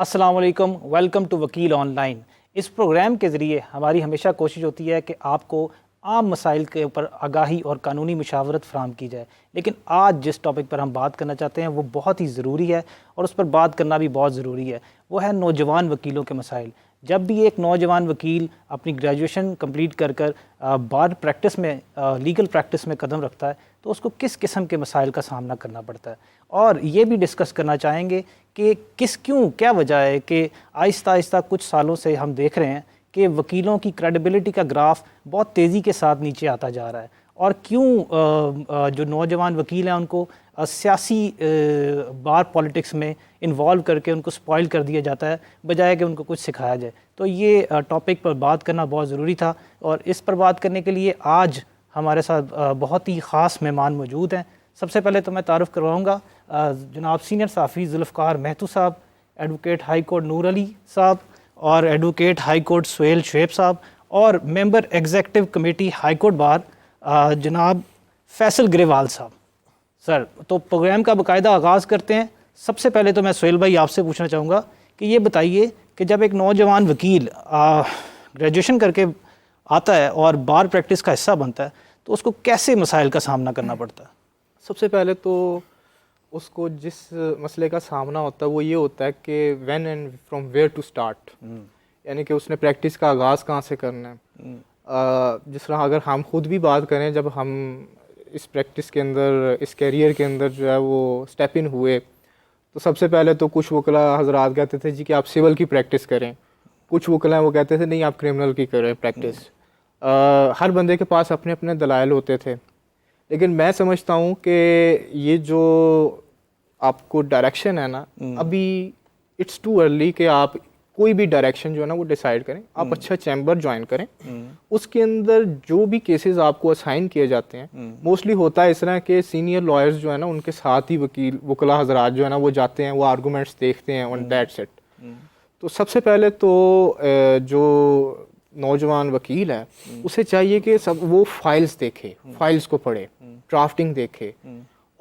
अस्सलाम वालेकुम, welcome to वकील ऑनलाइन। इस प्रोग्राम के ज़रिए हमारी हमेशा कोशिश होती है कि आपको आम मसाइल के ऊपर आगाही और कानूनी मशावरत फ़राहम की जाए। लेकिन आज जिस टॉपिक पर हम बात करना चाहते हैं वो बहुत ही ज़रूरी है और उस पर बात करना भी बहुत ज़रूरी है। वो है नौजवान वकीलों के मसाइल। जब भी एक नौजवान वकील अपनी ग्रेजुएशन कंप्लीट कर बार प्रैक्टिस में लीगल प्रैक्टिस में कदम रखता है तो उसको किस किस्म के मसाइल का सामना करना पड़ता है, और ये भी डिस्कस करना चाहेंगे कि क्या वजह है कि आहिस्ता आहिस्ता कुछ सालों से हम देख रहे हैं कि वकीलों की क्रेडिबिलिटी का ग्राफ बहुत तेज़ी के साथ नीचे आता जा रहा है, और क्यों जो नौजवान वकील हैं उनको सियासी बार पॉलिटिक्स में इन्वॉल्व करके उनको स्पॉइल कर दिया जाता है बजाय कि उनको कुछ सिखाया जाए। तो ये टॉपिक पर बात करना बहुत ज़रूरी था, और इस पर बात करने के लिए आज हमारे साथ बहुत ही ख़ास मेहमान मौजूद हैं। सबसे पहले तो मैं तारुफ़ करवाऊँगा जनाब सीनियर सहाफ़ी ज़ुल्फ़कार महतू साहब, advocate high court Noor Ali साहब और advocate high court Suhail Shoaib साहब, और member executive committee high court bar जनाब फैसल ग्रेवाल साहब। सर, तो प्रोग्राम का बाकायदा आगाज़ करते हैं। सबसे पहले तो मैं सुहेल भाई आपसे पूछना चाहूँगा कि ये बताइए कि जब एक नौजवान वकील ग्रेजुएशन करके आता है और बार प्रैक्टिस का हिस्सा बनता है तो उसको कैसे मसाइल का सामना करना पड़ता है? सबसे पहले तो उसको जिस मसले का सामना होता है वो ये होता है कि when and from where to start, यानी कि उसने प्रैक्टिस का आगाज़ कहाँ से करना है। जिस तरह अगर हम खुद भी बात करें, जब हम इस प्रैक्टिस के अंदर, इस कैरियर के अंदर जो है वो स्टेप इन हुए, तो सबसे पहले तो कुछ वकला हजरात कहते थे जी कि आप सिविल की प्रैक्टिस करें, कुछ वकला वो कहते थे नहीं आप क्रिमिनल की करें प्रैक्टिस। हर बंदे के पास अपने अपने दलाइल होते थे, लेकिन मैं समझता हूँ कि ये जो आपको डायरेक्शन है ना, अभी इट्स टू अर्ली कि आप कोई भी डायरेक्शन जो है ना वो डिसाइड करें। आप अच्छा चैम्बर ज्वाइन करें, उसके अंदर जो भी केसेस आपको असाइन किए जाते हैं, मोस्टली होता है इस तरह के सीनियर लॉयर्स जो है ना उनके साथ ही वकला हजरात जो है ना वो जाते हैं, वो आर्गूमेंट्स देखते हैं ऑन दैट सेट। तो सबसे पहले तो जो नौजवान वकील है उसे चाहिए कि सब वो फाइल्स देखे, फाइल्स को पढ़े, ड्राफ्टिंग देखे,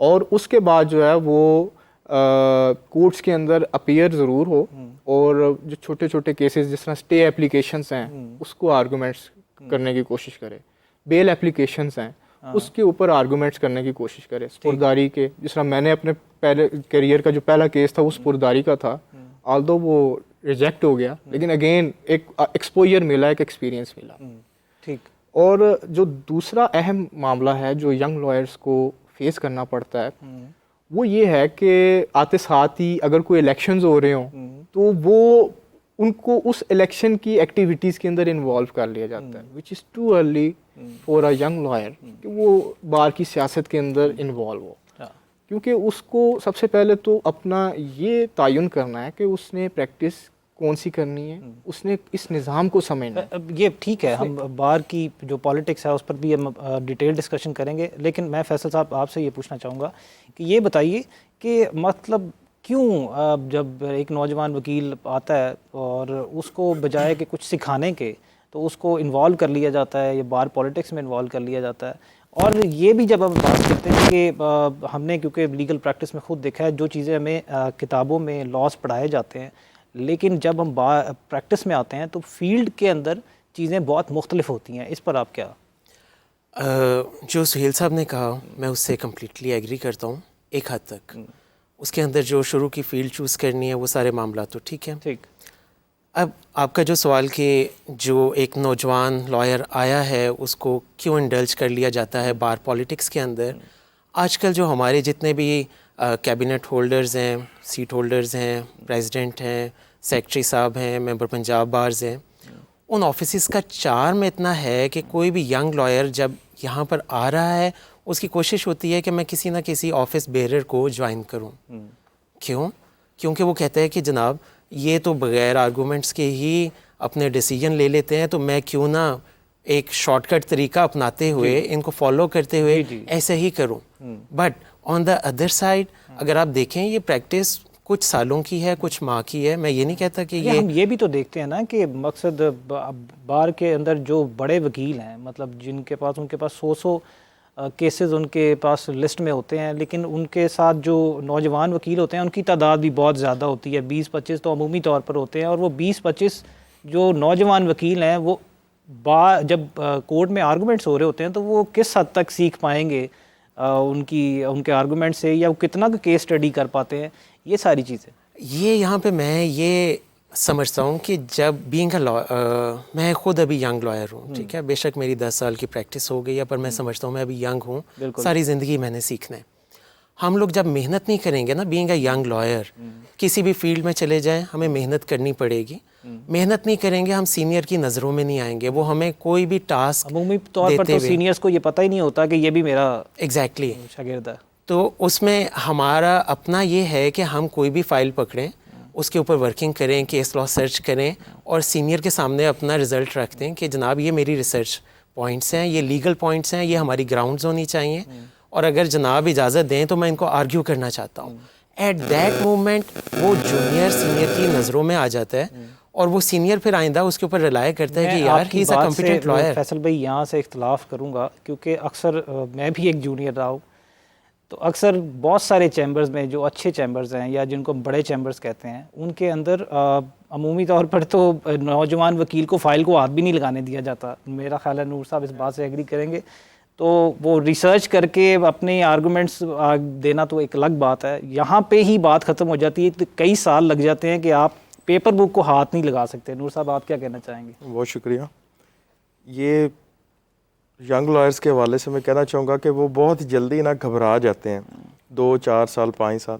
और उसके बाद जो है वो कोर्ट्स के अंदर अपीयर ज़रूर हो, और जो छोटे छोटे केसेस जिस तरह स्टे एप्लीकेशंस हैं उसको आर्गूमेंट्स करने की कोशिश करे, बेल एप्लीकेशंस हैं उसके ऊपर आर्गूमेंट्स करने की कोशिश करे, स्पुर्दारी के, जिस तरह मैंने अपने पहले करियर का जो पहला केस था वो स्पुर्दारी का था, ऑल्दो वो रिजेक्ट हो गया, लेकिन अगेन एक एक्सपोजर मिला, एक एक्सपीरियंस मिला। ठीक। और जो दूसरा अहम मामला है जो यंग लॉयर्स को फेस करना पड़ता है वो ये है कि आते साथ ही अगर कोई इलेक्शंस हो रहे हों तो वो उनको उस इलेक्शन की एक्टिविटीज़ के अंदर इन्वॉल्व कर लिया जाता है, which is too early for a young lawyer कि वो बार की सियासत के अंदर इन्वॉल्व हो, क्योंकि उसको सबसे पहले तो अपना ये तयन करना है कि उसने प्रैक्टिस कौन सी करनी है, उसने इस निज़ाम को समझना है। ये ठीक है, हम बार की जो पॉलिटिक्स है उस पर भी हम डिटेल डिस्कशन करेंगे, लेकिन मैं फैसल साहब आपसे ये पूछना चाहूँगा कि ये बताइए कि मतलब क्यों जब एक नौजवान वकील आता है और उसको बजाय कि कुछ सिखाने के तो उसको इन्वॉल्व कर लिया जाता है, ये बार पॉलिटिक्स में इन्वॉल्व कर लिया जाता है। और ये भी जब हम बात करते हैं कि हमने क्योंकि लीगल प्रैक्टिस में खुद देखा है जो चीज़ें हमें किताबों में लॉज पढ़ाए जाते हैं, लेकिन जब हम प्रैक्टिस में आते हैं तो फील्ड के अंदर चीज़ें बहुत मुख्तलिफ होती हैं। इस पर आप क्या? जो सुहेल साहब ने कहा मैं उससे कम्प्लीटली एग्री करता हूँ एक हद तक। उसके अंदर जो शुरू की फील्ड चूज़ करनी है वो सारे मामला तो ठीक है। ठीक। अब आपका जो सवाल कि जो एक नौजवान लॉयर आया है उसको क्यों इंडल्ज कर लिया जाता है बार पॉलिटिक्स के अंदर, आजकल जो हमारे जितने भी कैबिनेट होल्डर्स हैं, सीट होल्डर्स हैं, प्रेसिडेंट हैं, सेक्रेटरी साहब हैं, मेंबर पंजाब बार्स हैं, उन ऑफिस का चार्म इतना है कि कोई भी यंग लॉयर जब यहाँ पर आ रहा है उसकी कोशिश होती है कि मैं किसी ना किसी ऑफिस बेरर को ज्वाइन करूँ। क्यों? क्योंकि वो कहते हैं कि जनाब ये तो बग़ैर आर्गूमेंट्स के ही अपने डिसीजन ले लेते हैं, तो मैं क्यों ना एक शॉर्टकट तरीका अपनाते हुए इनको फॉलो करते हुए ऐसे ही करूं। But on the other side अगर आप देखें ये प्रैक्टिस कुछ सालों की है, कुछ माह की है। मैं ये नहीं कहता कि ये हम ये भी तो देखते हैं ना कि मकसद बार के अंदर जो बड़े वकील हैं, मतलब जिनके पास उनके पास 100 केसेस उनके पास लिस्ट में होते हैं, लेकिन उनके साथ जो नौजवान वकील होते हैं उनकी तादाद भी बहुत ज़्यादा होती है। 20-25 तो अमूमी तौर पर होते हैं, और वो 20-25 जो नौजवान वकील हैं वो जब कोर्ट में आर्गूमेंट्स हो रहे होते हैं तो वो किस हद तक सीख पाएंगे उनके आर्गूमेंट से, या वो कितना केस स्टडी कर पाते हैं, ये सारी चीज़ें। ये यहाँ पे मैं ये समझता हूँ कि जब बीइंग अ मैं खुद अभी यंग लॉयर हूँ, ठीक है, बेशक मेरी 10 साल की प्रैक्टिस हो गई है, पर मैं समझता हूँ मैं अभी यंग हूँ, सारी ज़िंदगी मैंने सीखना है। हम लोग जब मेहनत नहीं करेंगे ना, बीइंग अ यंग लॉयर, किसी भी फील्ड में चले जाएं हमें मेहनत करनी पड़ेगी। मेहनत नहीं करेंगे हम सीनियर की नज़रों में नहीं आएंगे, वो हमें कोई भी टास्क अमूमी तौर पर तो सीनियर्स को ये पता ही नहीं होता कि ये भी मेरा एग्जैक्टली शागिर्द है। तो उसमें हमारा अपना ये है कि हम कोई भी फाइल पकड़ें, उसके ऊपर वर्किंग करें, केस लॉ सर्च करें, और सीनियर के सामने अपना रिज़ल्ट रख दें कि जनाब ये मेरी रिसर्च पॉइंट्स हैं, ये लीगल पॉइंट्स हैं, ये हमारी ग्राउंड्स होनी चाहिए, और अगर जनाब इजाज़त दें तो मैं इनको आर्ग्यू करना चाहता हूँ। एट दैट मोमेंट वो जूनियर सीनियर की नज़रों में आ जाता है, और वो सीनियर फिर आइंदा उसके ऊपर रिलाय करता है कि यार he is a competent lawyer. Faisal भाई यहाँ से इख्तलाफ करूँगा, क्योंकि अक्सर मैं भी एक जूनियर रहा हूँ, तो अक्सर बहुत सारे चैम्बर्स में जो अच्छे चैम्बर्स हैं या जिनको बड़े चैम्बर्स कहते हैं, उनके अंदर अमूमी तौर पर तो नौजवान वकील को फ़ाइल को हाथ भी नहीं लगाने दिया जाता। मेरा ख्याल है नूर साहब इस बात से एग्री करेंगे। तो वो रिसर्च करके अपने आर्गूमेंट्स देना तो एक अलग बात है, यहाँ पे ही बात ख़त्म हो जाती है। तो कई साल लग जाते हैं कि आप पेपर बुक को हाथ नहीं लगा सकते। नूर साहब आप क्या कहना चाहेंगे? बहुत शुक्रिया। ये यंग लॉयर्स के हवाले से मैं कहना चाहूँगा कि वो बहुत जल्दी ना घबरा जाते हैं, 2-4 साल 5 साल।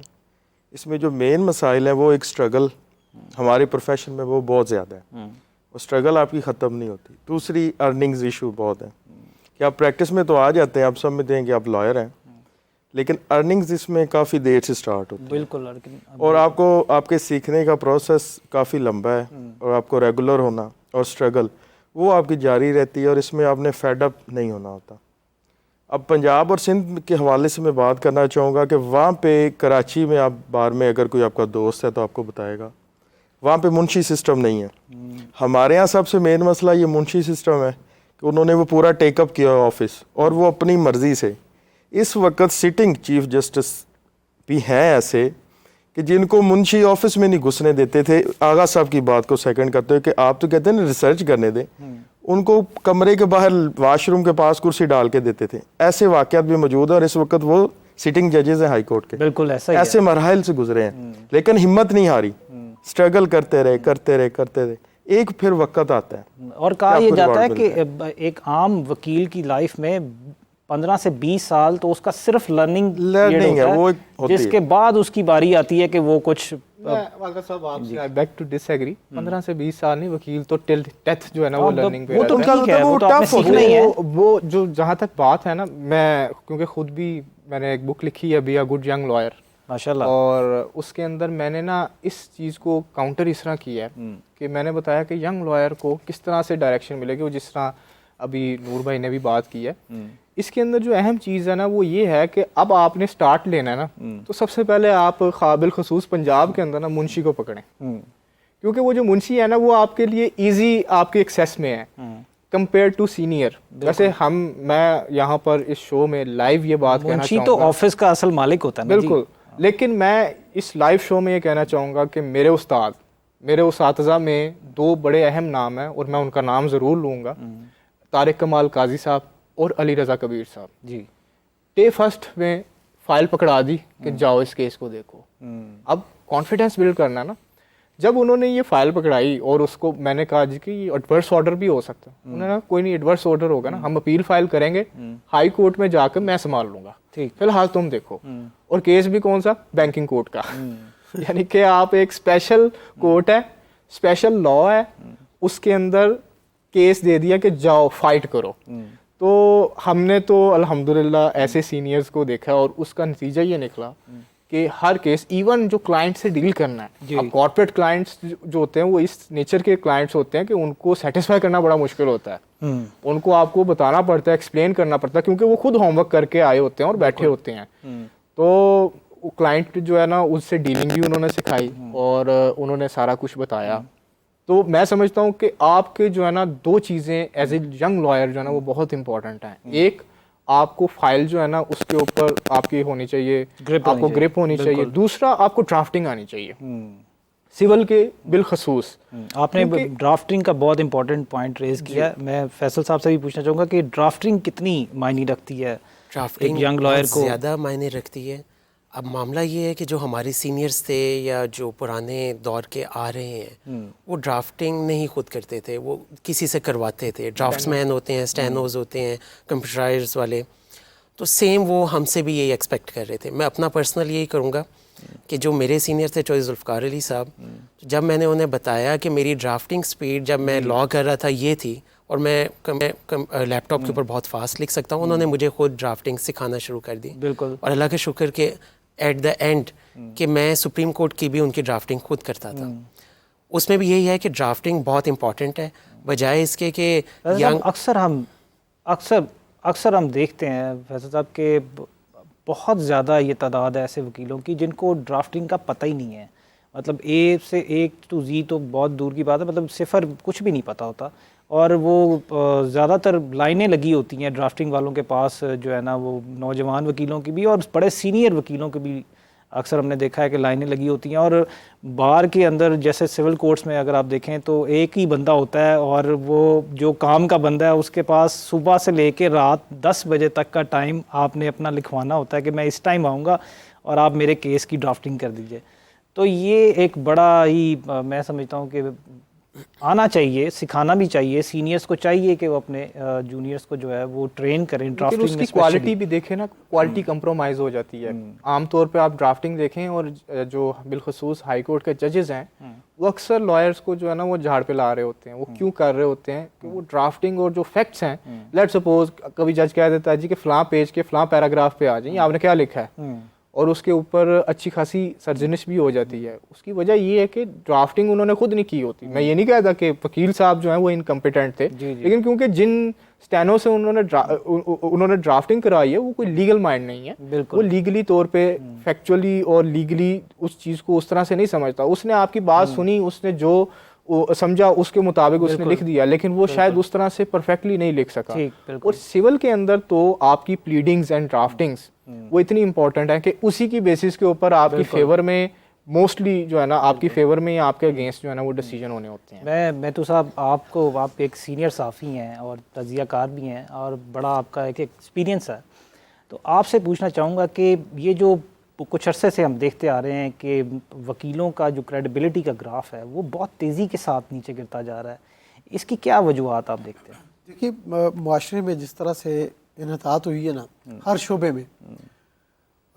इसमें जो मेन मसाइल हैं वो एक स्ट्रगल हमारे प्रोफेशन में वो बहुत ज़्यादा है, वो स्ट्रगल आपकी ख़त्म नहीं होती। दूसरी अर्निंग्स इशू बहुत है कि आप प्रैक्टिस में तो आ जाते हैं, आप समझते हैं कि आप लॉयर हैं, लेकिन अर्निंग्स इसमें काफ़ी देर से स्टार्ट होती है। बिल्कुल। और आपको आपके सीखने का प्रोसेस काफ़ी लंबा है, और आपको रेगुलर होना और स्ट्रगल वो आपकी जारी रहती है, और इसमें आपने फेड अप नहीं होना होता। अब पंजाब और सिंध के हवाले से मैं बात करना चाहूँगा कि वहाँ पे कराची में आप बार में अगर कोई आपका दोस्त है तो आपको बताएगा, वहाँ पे मुंशी सिस्टम नहीं है। हमारे यहाँ सबसे मेन मसला ये मुंशी सिस्टम है कि उन्होंने वो पूरा टेकअप किया ऑफिस, और वो अपनी मर्ज़ी से। इस वक्त सिटिंग चीफ जस्टिस भी हैं ऐसे कि जिनको मुंशी ऑफिस में नहीं घुसने देते थे। आगा साहब की बात को सेकंड करते हुए कि आप तो कहते हैं ना रिसर्च करने दें, उनको कमरे के बाहर वाशरूम के पास कुर्सी डाल के देते थे। ऐसे वाक़यात भी मौजूद है, और इस वक्त वो सिटिंग जजेस हैं हाई कोर्ट के। बिल्कुल ऐसे मरहल से गुजरे हैं, लेकिन हिम्मत नहीं हारी, स्ट्रगल करते रहे। एक फिर वक्त आता है, और कहा यह जाता है कि एक आम वकील की लाइफ में 15 से 20 साल तो उसका सिर्फ लर्निंग है, वो जिसके बाद उसकी बारी आती है कि वो कुछ आई बैक टू डिसएग्री। 15 से 20 साल नहीं, वकील तो टिल डेथ जो है ना वो लर्निंग पे वो तो रहता ठीक है, वो तो आपने सीखना ही है। वो जो जहाँ तक बात है ना, मैं क्योंकि खुद भी मैंने एक बुक लिखी है be a good young lawyer माशाल्लाह, और उसके अंदर मैंने ना इस चीज़ को काउंटर इस तरह किया है कि मैंने बताया कि यंग लॉयर को किस तरह से डायरेक्शन मिलेगी, वो जिस तरह अभी नूर भाई ने भी बात की है। इसके अंदर जो अहम चीज़ है ना वो ये है कि अब आपने स्टार्ट लेना है ना, तो सबसे पहले आप काबिल खसूस पंजाब के अंदर ना मुंशी को पकड़ें, क्योंकि वो जो मुंशी है ना वो आपके लिए ईजी आपके एक्सेस में है कंपेयर टू सीनियर। वैसे मैं यहाँ पर इस शो में लाइव ये बात कहना मुंशी तो ऑफिस का असल मालिक होता है ना। बिल्कुल, लेकिन मैं इस लाइव शो में ये कहना चाहूँगा कि मेरे उस्ताद में 2 बड़े अहम नाम हैं, और मैं उनका नाम ज़रूर लूँगा, तारिक कमाल काजी साहब और अली रज़ा कबीर साहब जी। डे फर्स्ट में फाइल पकड़ा दी कि जाओ इस केस को देखो। अब कॉन्फिडेंस बिल्ड करना ना, जब उन्होंने ये फाइल पकड़ाई और उसको मैंने कहा जी कि एडवर्स ऑर्डर भी हो सकता है, उन्होंने कहा कोई नहीं, एडवर्स ऑर्डर होगा ना, हम अपील फाइल करेंगे, हाई कोर्ट में जाकर मैं संभाल लूंगा, ठीक, फिलहाल तुम देखो। और केस भी कौन सा? बैंकिंग कोर्ट का यानी कि आप एक स्पेशल कोर्ट है, स्पेशल लॉ है, उसके अंदर केस दे दिया कि जाओ फाइट करो। तो हमने तो अल्हम्दुलिल्लाह ऐसे सीनियर्स को देखा, और उसका नतीजा ये निकला कि हर केस, इवन जो क्लाइंट से डील करना है, अब कॉर्पोरेट क्लाइंट्स जो होते हैं वो इस नेचर के क्लाइंट्स होते हैं कि उनको सेटिस्फाई करना बड़ा मुश्किल होता है। उनको आपको बताना पड़ता है, एक्सप्लेन करना पड़ता है, क्योंकि वो खुद होमवर्क करके आए होते हैं और बैठे होते हैं। तो क्लाइंट जो है ना उससे डीलिंग भी उन्होंने सिखाई, और उन्होंने सारा कुछ बताया। तो मैं समझता हूँ कि आपके जो है ना 2 चीज़ें एज ए यंग लॉयर जो है ना वो बहुत इंपॉर्टेंट हैं। एक, आपको फाइल जो है ना उसके ऊपर आपकी होनी चाहिए, आपको ग्रिप होनी चाहिए। दूसरा, आपको ड्राफ्टिंग आनी चाहिए सिविल के बिलखसूस। आपने ड्राफ्टिंग का बहुत इंपॉर्टेंट पॉइंट रेज किया। मैं फैसल साहब से भी पूछना चाहूँगा कि ड्राफ्टिंग कितनी मायने रखती है ड्राफ्टिंग यंग लॉयर को? ज़्यादा मायने रखती है। अब मामला ये है कि जो हमारे सीनियर्स थे या जो पुराने दौर के आ रहे हैं वो ड्राफ्टिंग नहीं खुद करते थे, वो किसी से करवाते थे। ड्राफ्ट्समैन होते हैं, स्टेनोज होते हैं, कंप्यूटराइजर्स वाले, तो सेम वो हमसे भी यही एक्सपेक्ट कर रहे थे। मैं अपना पर्सनल यही करूँगा कि जो मेरे सीनियर थे चौधरी जुल्फ़कार अली साहब, जब मैंने उन्हें बताया कि मेरी ड्राफ्टिंग स्पीड जब मैं लॉ कर रहा था ये थी और मैं लैपटॉप के ऊपर बहुत फास्ट लिख सकता हूँ, उन्होंने मुझे खुद ड्राफ्टिंग सिखाना शुरू कर दी। बिल्कुल। और अल्लाह के शुक्र के एट द एंड कि मैं सुप्रीम कोर्ट की भी उनकी ड्राफ्टिंग खुद करता था। उसमें भी यही है कि ड्राफ्टिंग बहुत इंपॉर्टेंट है, बजाय इसके कि यंग अक्सर हम देखते हैं फैसल साहब के बहुत ज़्यादा ये तादाद है ऐसे वकीलों की जिनको ड्राफ्टिंग का पता ही नहीं है। मतलब ए से एक टू जी तो बहुत दूर की बात है, मतलब सिफर कुछ भी नहीं पता होता, और वो ज़्यादातर लाइनें लगी होती हैं ड्राफ्टिंग वालों के पास, जो है ना वो नौजवान वकीलों की भी और बड़े सीनियर वकीलों की भी अक्सर हमने देखा है कि लाइनें लगी होती हैं। और बार के अंदर जैसे सिविल कोर्ट्स में अगर आप देखें तो एक ही बंदा होता है और वो जो काम का बंदा है उसके पास सुबह से लेकर रात 10 बजे तक का टाइम आपने अपना लिखवाना होता है कि मैं इस टाइम आऊँगा और आप मेरे केस की ड्राफ्टिंग कर दीजिए। तो ये एक बड़ा ही मैं समझता हूँ कि आना चाहिए, सिखाना भी चाहिए, सीनियर्स को चाहिए कि वो अपने जूनियर्स को जो है वो ट्रेन करें ड्राफ्टिंग में। उसकी क्वालिटी भी देखें ना, क्वालिटी कंप्रोमाइज़ हो जाती है। आमतौर पे आप ड्राफ्टिंग देखें और जो बिलखसूस हाई कोर्ट के जजेस हैं वो अक्सर लॉयर्स को जो है ना वो झाड़ पे ला रहे होते हैं। वो क्यों कर रहे होते हैं कि वो ड्राफ्टिंग और जो फैक्ट्स हैं, लेट्स सपोज कभी जज कह देता है जी कि फ़लाँ पेज के फ़लाँ पैराग्राफ पे आ जाइए, आपने क्या लिखा है, और उसके ऊपर अच्छी खासी सर्जनिश भी हो जाती है। उसकी वजह ये है कि ड्राफ्टिंग उन्होंने खुद नहीं की होती। मैं ये नहीं कहता कि वकील साहब जो हैं वो इनकम्पिटेंट थे, लेकिन क्योंकि जिन स्टेनो से उन्होंने ड्राफ्टिंग कराई है वो कोई लीगल माइंड नहीं है, वो लीगली तौर पे फैक्चुअली और लीगली उस चीज़ को उस तरह से नहीं समझता। उसने आपकी बात सुनी, उसने जो समझा उसके मुताबिक उसने लिख दिया, लेकिन वो शायद उस तरह से परफेक्टली नहीं लिख सका। और सिविल के अंदर तो आपकी प्लीडिंग्स एंड ड्राफ्टिंग्स वो इतनी इंपॉर्टेंट है कि उसी की बेसिस के ऊपर आपकी फेवर में मोस्टली जो है ना आपकी फेवर में या आपके अगेंस्ट जो है ना वो डिसीजन होने होते हैं। मैं तो साहब आप एक सीनियर साफ़ी हैं और तजियाकार भी हैं और बड़ा आपका एक एक्सपीरियंस है, तो आपसे पूछना चाहूँगा कि ये जो कुछ अरसे से हम देखते आ रहे हैं कि वकीलों का जो क्रेडिबिलिटी का ग्राफ है वो बहुत तेज़ी के साथ नीचे गिरता जा रहा है, इसकी क्या वजूहत आप देखते हैं? देखिए, माशरे में जिस तरह से इन्हतात हुई है ना हर शोबे में,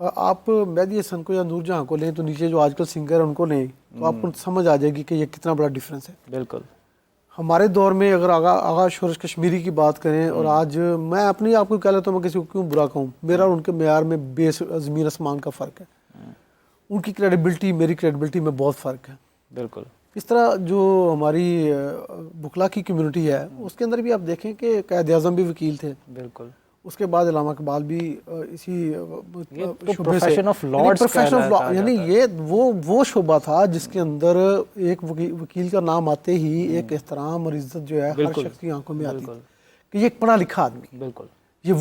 आप मेहदी हसन को या नूरजहां को लें तो नीचे जो आजकल सिंगर है उनको लें तो आपको समझ आ जाएगी कि ये कितना बड़ा डिफरेंस है। बिल्कुल। हमारे दौर में अगर आगा शोरश कश्मीरी की बात करें और आज मैं अपनी आपको कह लेता हूँ, मैं किसी को क्यों बुरा कहूँ, मेरा और उनके मेयार में बेस ज़मीन आसमान का फ़र्क है। उनकी क्रेडिबिलिटी मेरी क्रेडिबिलिटी में बहुत फ़र्क है। बिल्कुल। इस तरह जो हमारी बुखला की कम्युनिटी है उसके अंदर भी आप देखें कि कायद आज़म भी वकील थे। बिल्कुल। उसके बाद इलामा इकबाल भी इसी प्रोफेशन ऑफ लॉ, यानी ये वो शोबा था जिसके अंदर एक वकील का नाम आते ही एक एहतराम और इज्जत जो है हर शख्स की आंखों में आती है कि ये एक पढ़ा लिखा आदमी। बिल्कुल। ये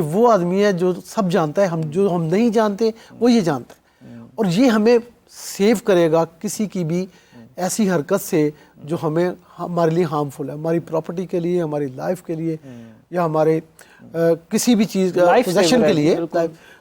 वो आदमी है जो सब जानता है, जो हम नहीं जानते वो ये जानता है, और ये हमें सेव करेगा किसी की भी ऐसी हरकत से जो हमारे लिए हार्मफुल है, हमारी प्रॉपर्टी के लिए, हमारी लाइफ के लिए या हमारे किसी भी चीज़ पोजेशन के लिए।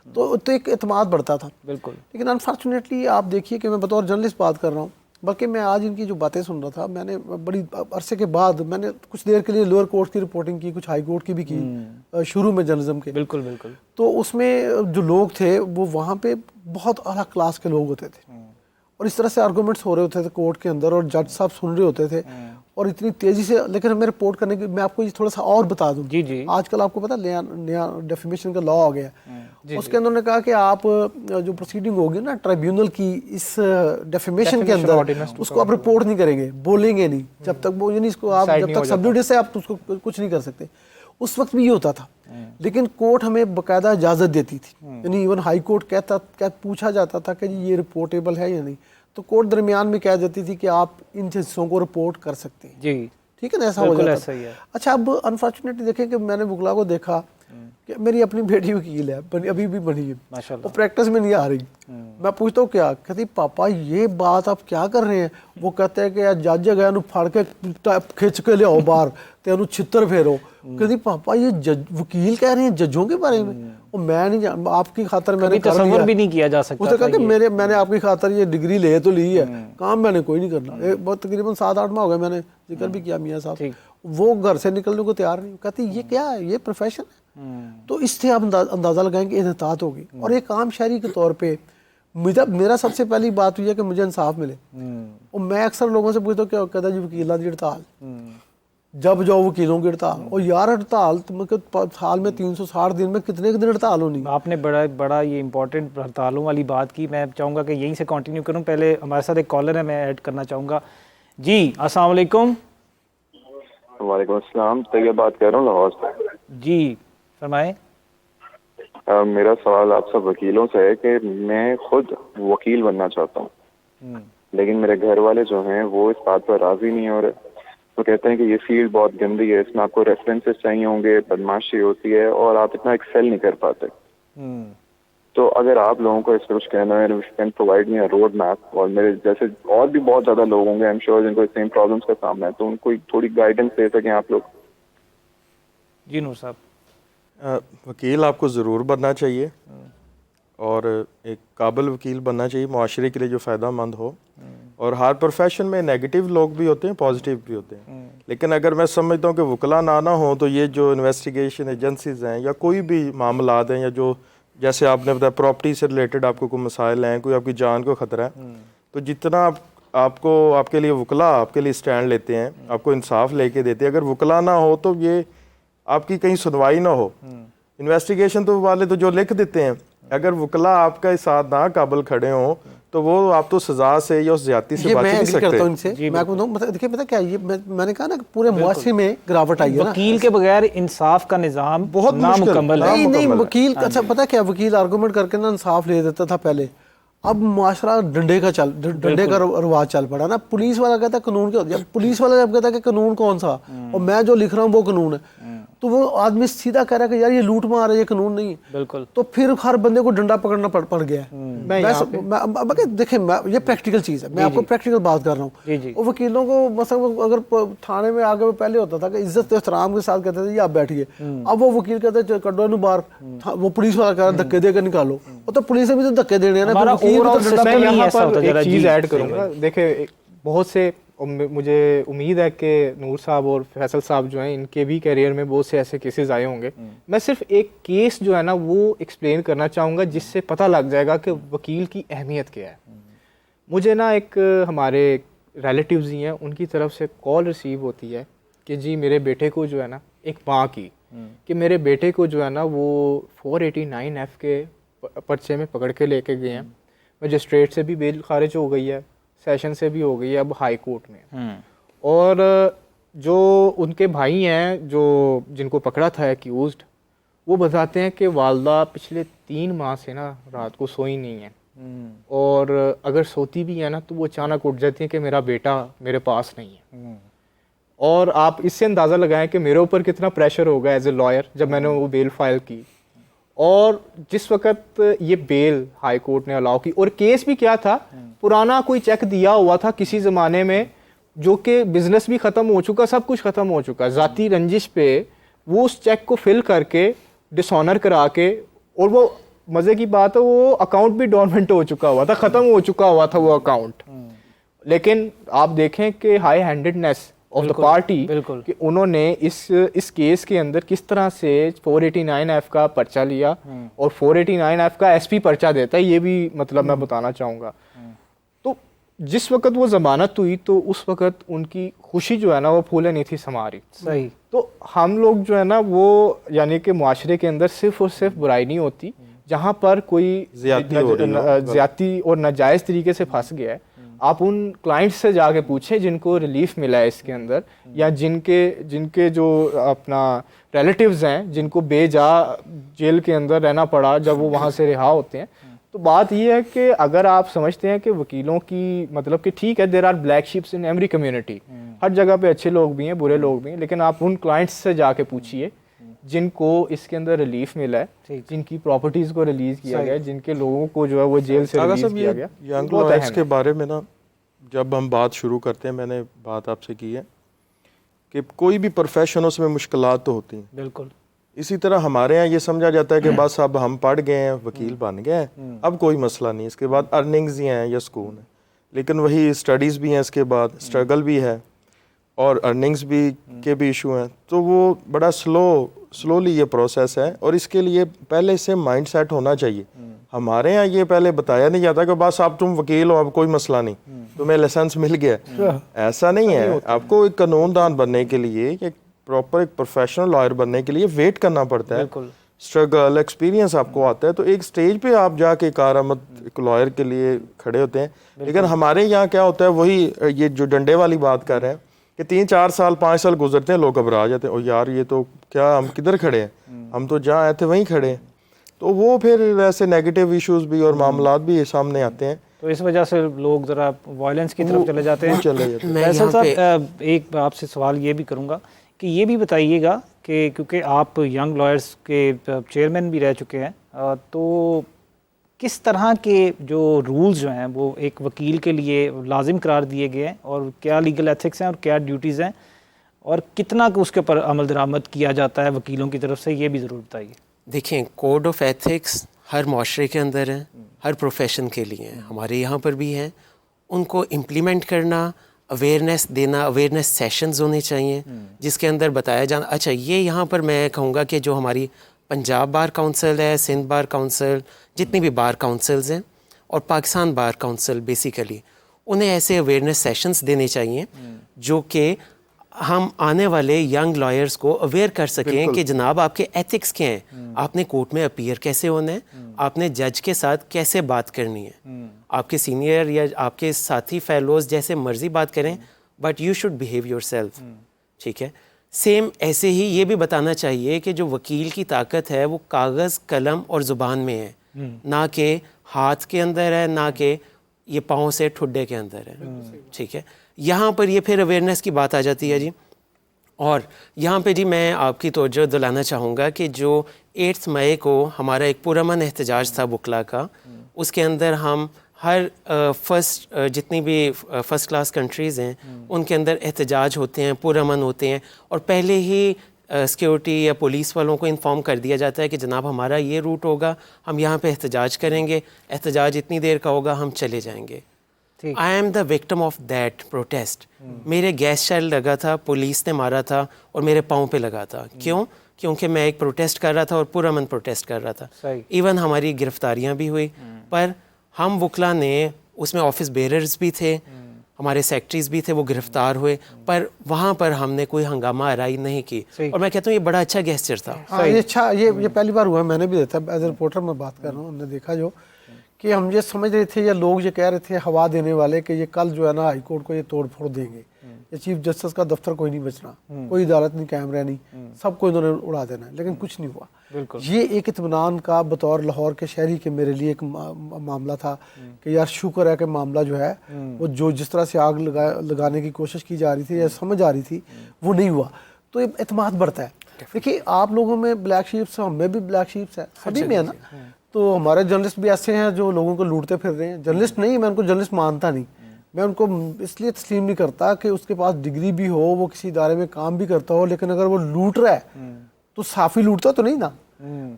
तो एक एतमाद बढ़ता था। बिल्कुल। लेकिन अनफॉर्चुनेटली आप देखिए कि मैं बतौर जर्नलिस्ट बात कर रहा हूँ, बल्कि मैं आज इनकी जो बातें सुन रहा था, मैंने बड़ी अरसे के बाद मैंने कुछ देर के लिए लोअर कोर्ट की रिपोर्टिंग की, कुछ हाई कोर्ट की भी की शुरू में जर्नलिज्म के। बिल्कुल बिल्कुल। तो उसमें जो लोग थे वो वहाँ पे बहुत आला क्लास के लोग होते थे और इस तरह से आर्गूमेंट्स हो रहे होते थे कोर्ट के अंदर और जज साहब सुन रहे होते थे और इतनी तेज़ी से। लेकिन हमें रिपोर्ट करने की, मैं आपको ये थोड़ा सा और बता दूं, जी। आजकल आपको पता नया डेफिमेशन का लॉ आ गया है। उसके अंदर उन्होंने कहा कि आप जो प्रोसीडिंग होगी ना ट्राइब्यूनल की, इस डेफिमेशन के अंदर उसको आप रिपोर्ट नहीं करेंगे, बोलेंगे नहीं जब तक वो, यानी इसको आप जब तक सबजुडिस है आप उसको कुछ नहीं कर सकते। उस वक्त भी ये होता था, लेकिन कोर्ट हमें बाकायदा इजाज़त देती थी, यानी इवन हाई कोर्ट पूछा जाता था कि ये रिपोर्टेबल है या नहीं, तो कोर्ट दरमियान में कह देती थी कि आप इन हिस्सों को रिपोर्ट कर सकते हैं। जी, ठीक है ना, ऐसा हो जाता है। अच्छा, अब अनफॉर्चुनेटली देखें कि मैंने बुकला को देखा कि मेरी अपनी बेटी वकील है, अभी भी बनी है, माशाल्लाह। वो प्रैक्टिस में नहीं आ रही। मैं पूछता हूँ क्या, कहती पापा ये बात आप क्या कर रहे हैं? वो कहते हैं कि यार जज गया नु फाड़ के खिंच के ले आओ बाहर ते उन्हें छितर फेरो। कहती पापा ये जज वकील कह रहे हैं जजों के बारे में, वो मैं नहीं आपकी खातर मैंने कर तसव्वुर लिया। भी नहीं किया जा सकता उसने कहा था कि ये। मैंने आपकी खातर ये डिग्री ले तो ली है, काम मैंने कोई नहीं करना। बहुत तकरीबन 7-8 माह हो गए, मैंने जिक्र भी किया मियाँ साहब, वो घर से निकलने को तैयार नहीं। कहती ये क्या है, ये प्रोफेशन है। तो इससे आप अंदाज़ा लगाएं कि इत्तेतात होगी। और एक आम शहरी के तौर पे मेरा सबसे पहली बात हुई है कि मुझे इंसाफ मिले। और मैं अक्सर लोगों से पूछता हूँ क्या कहता है जी वकीलों की हड़ताल, जब जाओ वकीलों की हड़ताल। और यार हड़ताल साल में 360 दिन में कितने दिन हड़ताल होनी। आपने बड़ा ये इंपॉर्टेंट हड़तालों वाली बात की। मैं चाहूँगा कि यहीं से कंटिन्यू करूँ। पहले हमारे साथ एक कॉलर है, मैं ऐड करना चाहूँगा। जी अस्सलाम वालेकुम। वालेकुम अस्सलाम, तैयब बात कर रहा हूँ लाहौर से। जी फरमाएं। मेरा सवाल आप सब वकीलों से है कि मैं खुद वकील बनना चाहता हूँ, लेकिन मेरे घर वाले जो हैं वो इस बात पर राजी नहीं, और वो कहते हैं कि ये फील्ड बहुत गंदी है, इसमें आपको रेफरेंसेस चाहिए होंगे, बदमाशी होती है और आप इतना एक्सेल नहीं कर पाते। तो अगर आप लोगों को इस पर कुछ कहना है, can provide me a road map, और मेरे जैसे और भी बहुत ज़्यादा लोग होंगे आई एम श्योर जिनको सेम प्रॉब्लम्स का सामना है, तो उनको थोड़ी गाइडेंस दे सकें आप लोग। जी नूर साहब। वकील आपको ज़रूर बनना चाहिए, और एक काबिल वकील बनना चाहिए मुआशरे के लिए जो फ़ायदा मंद हो। और हर प्रोफेशन में नेगेटिव लोग भी होते हैं, पॉजिटिव भी होते हैं, लेकिन अगर मैं समझता हूँ कि वकला ना हो तो ये जो इन्वेस्टिगेशन एजेंसीज हैं या कोई भी मामला हैं, या जो जैसे आपने बताया प्रॉपर्टी से रिलेटेड आपको कोई मसाइल हैं, कोई आपकी जान को ख़तरा है, तो जितना आपको आपके लिए वकला आपके लिए स्टैंड लेते हैं, आपको इंसाफ लेके देते हैं, अगर वकला ना हो तो ये आपकी कहीं सुनवाई ना हो। इन्वेस्टिगेशन तो वाले तो जो लिख देते हैं, अगर वकला आपका साथ ना काबिल खड़े हों तो वो आप तो सजा से या उस ज्यादती से बच नहीं सकते। करता हूं इनसे। मैं आपको बताऊं, देखिए पता क्या ये मैंने कहा ना पूरे मुआशरे में गिरावट आई है ना। वकील के बगैर इंसाफ का निज़ाम बहुत नामुकम्मल है। नहीं वकील, अच्छा पता क्या, वकील आर्गूमेंट करके ना इंसाफ ले देता था पहले। अब मुआशरा डंडे का रवाज चल पड़ा ना। पुलिस वाला कहता है कानून क्या होता है, पुलिस वाला जब कहता है कि कानून कौन सा, और मैं जो लिख रहा हूँ वो कानून है, तो वो आदमी सीधा कह रहा है कि यार ये लूट मार है, ये कानून नहीं है। बिल्कुल। तो फिर हर बंदे को डंडा पकड़ना पड़ गया है। देखें ये प्रैक्टिकल चीज़ है, मैं आपको प्रैक्टिकल बात कर रहा हूँ। और वकीलों को मतलब अगर थाने में आगे पहले होता था कि इज्जत एहतराम के साथ कहते थे आप बैठिए, अब वो वकील कहते हैं कड्डो नु बाहर, वो पुलिस वाला कह रहा है धक्के देकर निकालो, तो पुलिस से भी तो धक्के देने हैं ना। मैं यहाँ पर एक चीज़ ऐड करूँगा। देखिए बहुत से, मुझे उम्मीद है कि नूर साहब और फैसल साहब जो हैं इनके भी करियर में बहुत से ऐसे केसेस आए होंगे। मैं सिर्फ एक केस जो है ना वो एक्सप्लेन करना चाहूँगा जिससे पता लग जाएगा कि वकील की अहमियत क्या है। मुझे ना एक हमारे रिलेटिव्स ही हैं, उनकी तरफ से कॉल रिसीव होती है कि जी मेरे बेटे को जो है ना, एक माँ की, कि मेरे बेटे को जो है ना वो 489F के पर्चे में पकड़ के लेके गए हैं। मजिस्ट्रेट से भी बेल खारिज हो गई है, सेशन से भी हो गई है, अब हाई कोर्ट में। और जो उनके भाई हैं जो जिनको पकड़ा था एक्यूज्ड, वो बताते हैं कि वालदा पिछले 3 माह से ना रात को सोई नहीं है, और अगर सोती भी है ना तो वो अचानक उठ जाती है कि मेरा बेटा मेरे पास नहीं है। और आप इससे अंदाज़ा लगाएं कि मेरे ऊपर कितना प्रेशर होगा एज ए लॉयर जब मैंने वो बेल फाइल की, और जिस वक़्त ये बेल हाई कोर्ट ने अलाउ की। और केस भी क्या था, पुराना कोई चेक दिया हुआ था किसी ज़माने में, जो कि बिज़नेस भी ख़त्म हो चुका, सब कुछ ख़त्म हो चुका, ज़ाती रंजिश पे वो उस चेक को फिल करके डिसऑनर करा के, और वो मज़े की बात है वो अकाउंट भी डोरमेंट हो चुका हुआ था, ख़त्म हो चुका हुआ था वो अकाउंट। लेकिन आप देखें कि high handedness of the party कि उन्होंने इस केस के अंदर किस तरह से 489F का पर्चा लिया, और 489F का SP पर्चा देता है, ये भी मतलब मैं बताना चाहूँगा। तो जिस वक्त वो जमानत हुई तो उस वक्त उनकी खुशी जो है ना वो फूले नहीं थी समा रही। सही। तो हम लोग जो है ना वो यानी कि मुआशरे के अंदर सिर्फ और सिर्फ बुराई नहीं होती, जहाँ पर कोई ज्यादती और नाजायज़ तरीके से फंस गया है, आप उन क्लाइंट्स से जाके पूछें जिनको रिलीफ मिला है इसके अंदर, या जिनके जो अपना रिलेटिव्स हैं जिनको बेजा जेल के अंदर रहना पड़ा जब वो वहाँ से रिहा होते हैं। तो बात ये है कि अगर आप समझते हैं कि वकीलों की मतलब कि ठीक है there are black ships in every community, हर जगह पे अच्छे लोग भी हैं बुरे लोग भी हैं, लेकिन आप उन क्लाइंट्स से जाके पूछिए जिनको इसके अंदर रिलीफ मिला है, ठीक। जिनकी प्रॉपर्टीज को रिलीज किया गया है, जिनके लोगों को जो है वो जेल से आगा रिलीज साहब, किया ये गया, यंग बहुत लॉयर्स अहम के है। बारे में ना जब हम बात शुरू करते हैं, मैंने बात आपसे की है कि कोई भी प्रोफेशन उसमें मुश्किलात तो होती हैं। बिल्कुल। इसी तरह हमारे यहाँ ये समझा जाता है कि बस अब हम पढ़ गए हैं, वकील बन गए हैं, अब कोई मसला नहीं, इसके बाद अर्निंग्स ही हैं या सुकून है। लेकिन वही स्टडीज़ भी हैं, इसके बाद स्ट्रगल भी है और अर्निंग्स भी के भी इशू हैं। तो वो बड़ा स्लोली ये प्रोसेस है और इसके लिए पहले से माइंड सेट होना चाहिए। हमारे यहाँ ये पहले बताया नहीं जाता कि बस आप तुम वकील हो, अब कोई मसला नहीं, तुम्हें लाइसेंस मिल गया। ऐसा नहीं है। आपको एक कानूनदान बनने के लिए, एक प्रॉपर एक प्रोफेशनल लॉयर बनने के लिए वेट करना पड़ता है। बिल्कुल। स्ट्रगल, एक्सपीरियंस आपको आता है, तो एक स्टेज पे आप जाके कारआमद एक लॉयर के लिए खड़े होते हैं। लेकिन हमारे यहाँ क्या होता है, वही ये जो डंडे वाली बात कर रहे हैं कि 3-4 साल 5 साल गुजरते हैं, लोग घबरा जाते हैं, ओ यार ये तो क्या, हम किधर खड़े हैं, हम तो जहाँ आए थे वहीं खड़े हैं। तो वो फिर ऐसे नेगेटिव इश्यूज भी और मामलात भी सामने आते हैं। तो इस वजह से लोग ज़रा वायलेंस की तरफ चले जाते हैं। चले जाते हैं। मैं फैसल यहाँ पे साहब, एक आपसे सवाल ये भी करूँगा कि ये भी बताइएगा कि क्योंकि आप यंग लॉयर्स के चेयरमैन भी रह चुके हैं, तो किस तरह के जो रूल्स जो हैं वो एक वकील के लिए लाजिम करार दिए गए हैं और क्या लीगल एथिक्स हैं और क्या ड्यूटीज़ हैं और कितना को उसके ऊपर अमल दरामद किया जाता है वकीलों की तरफ से, ये भी ज़रूर बताइए। देखिए, कोड ऑफ एथिक्स हर माशरे के अंदर है, हर प्रोफेशन के लिए है, हमारे यहाँ पर भी हैं। उनको इम्प्लीमेंट करना, अवेयरनेस देना, अवेयरनेस सेशंस होने चाहिए जिसके अंदर बताया जाना। अच्छा, ये यहाँ पर मैं कहूँगा कि जो हमारी पंजाब बार काउंसिल है, सिंध बार काउंसिल, जितनी भी बार काउंसिल्स हैं और पाकिस्तान बार काउंसिल, बेसिकली उन्हें ऐसे अवेयरनेस सेशंस देने चाहिए जो कि हम आने वाले यंग लॉयर्स को अवेयर कर सकें कि जनाब आपके एथिक्स क्या हैं, आपने कोर्ट में अपीयर कैसे होना है, आपने जज के साथ कैसे बात करनी है। आपके सीनियर या आपके साथी फेलोज जैसे मर्जी बात करें, but you should behave yourself. ठीक है। सेम ऐसे ही ये भी बताना चाहिए कि जो वकील की ताकत है वो कागज़, कलम और ज़ुबान में है, ना कि हाथ के अंदर है, ना कि ये पाँव से ठुड्डे के अंदर है। ठीक है। यहाँ पर ये फिर अवेयरनेस की बात आ जाती है जी। और यहाँ पे जी मैं आपकी तवज्जो दिलाना चाहूँगा कि जो 8 मई को हमारा एक पुरअमन एहतजाज था बुकला का, उसके अंदर हम हर जितनी भी फर्स्ट क्लास कंट्रीज़ हैं उनके अंदर एहतजाज होते हैं, पुरअमन होते हैं और पहले ही सिक्योरिटी या पुलिस वालों को इन्फॉर्म कर दिया जाता है कि जनाब हमारा ये रूट होगा, हम यहाँ पे एहतजाज करेंगे, एहतजाज इतनी देर का होगा, हम चले जाएंगे। I am the victim of that protest. मेरे गैस शेल लगा था, पुलिस ने मारा था और मेरे पाँव पे लगा था। क्यों? क्योंकि मैं एक प्रोटेस्ट कर रहा था और पुरअमन प्रोटेस्ट कर रहा था। इवन हमारी गिरफ्तारियां भी हुई, पर हम वकला ने उसमें ऑफिस बेरर्स भी थे, हमारे सेक्रेटरीज भी थे, वो गिरफ्तार हुए, पर वहाँ पर हमने कोई हंगामा आराई नहीं की। और मैं कहता हूँ ये बड़ा अच्छा गेस्चर था। हाँ, ये अच्छा, ये पहली बार हुआ, मैंने भी देखा एज ए रिपोर्टर मैं बात कर रहा हूँ। हमने देखा जो कि हम ये समझ रहे थे या लोग ये कह रहे थे हवा देने वाले कि ये कल जो है ना हाई कोर्ट को ये तोड़ फोड़ देंगे, ये चीफ जस्टिस का दफ्तर कोई नहीं बचना, कोई अदालत नहीं, कैमरा नहीं, सबको इन्होंने उड़ा देना है। लेकिन कुछ नहीं हुआ। ये एक इत्मीनान का बतौर लाहौर के शहरी के मेरे लिए एक मामला था कि यार शुक्र है कि मामला जो है वो जो जिस तरह से आग लगाने की कोशिश की जा रही थी या समझ आ रही थी वो नहीं हुआ। तो ये एतमाद बढ़ता है। देखिए, आप लोगों में ब्लैक शीप्स हैं, हमें भी ब्लैक शीप्स है, सभी में है ना। तो हमारे जर्नलिस्ट भी ऐसे हैं जो लोगों को लूटते फिर रहे हैं। जर्नलिस्ट नहीं, मैं उनको जर्नलिस्ट मानता नहीं, मैं उनको इसलिए तस्लीम नहीं करता कि उसके पास डिग्री भी हो, वो किसी इदारे में काम भी करता हो, लेकिन अगर वो लूट रहा है तो साफ़ी लूटता तो नहीं ना।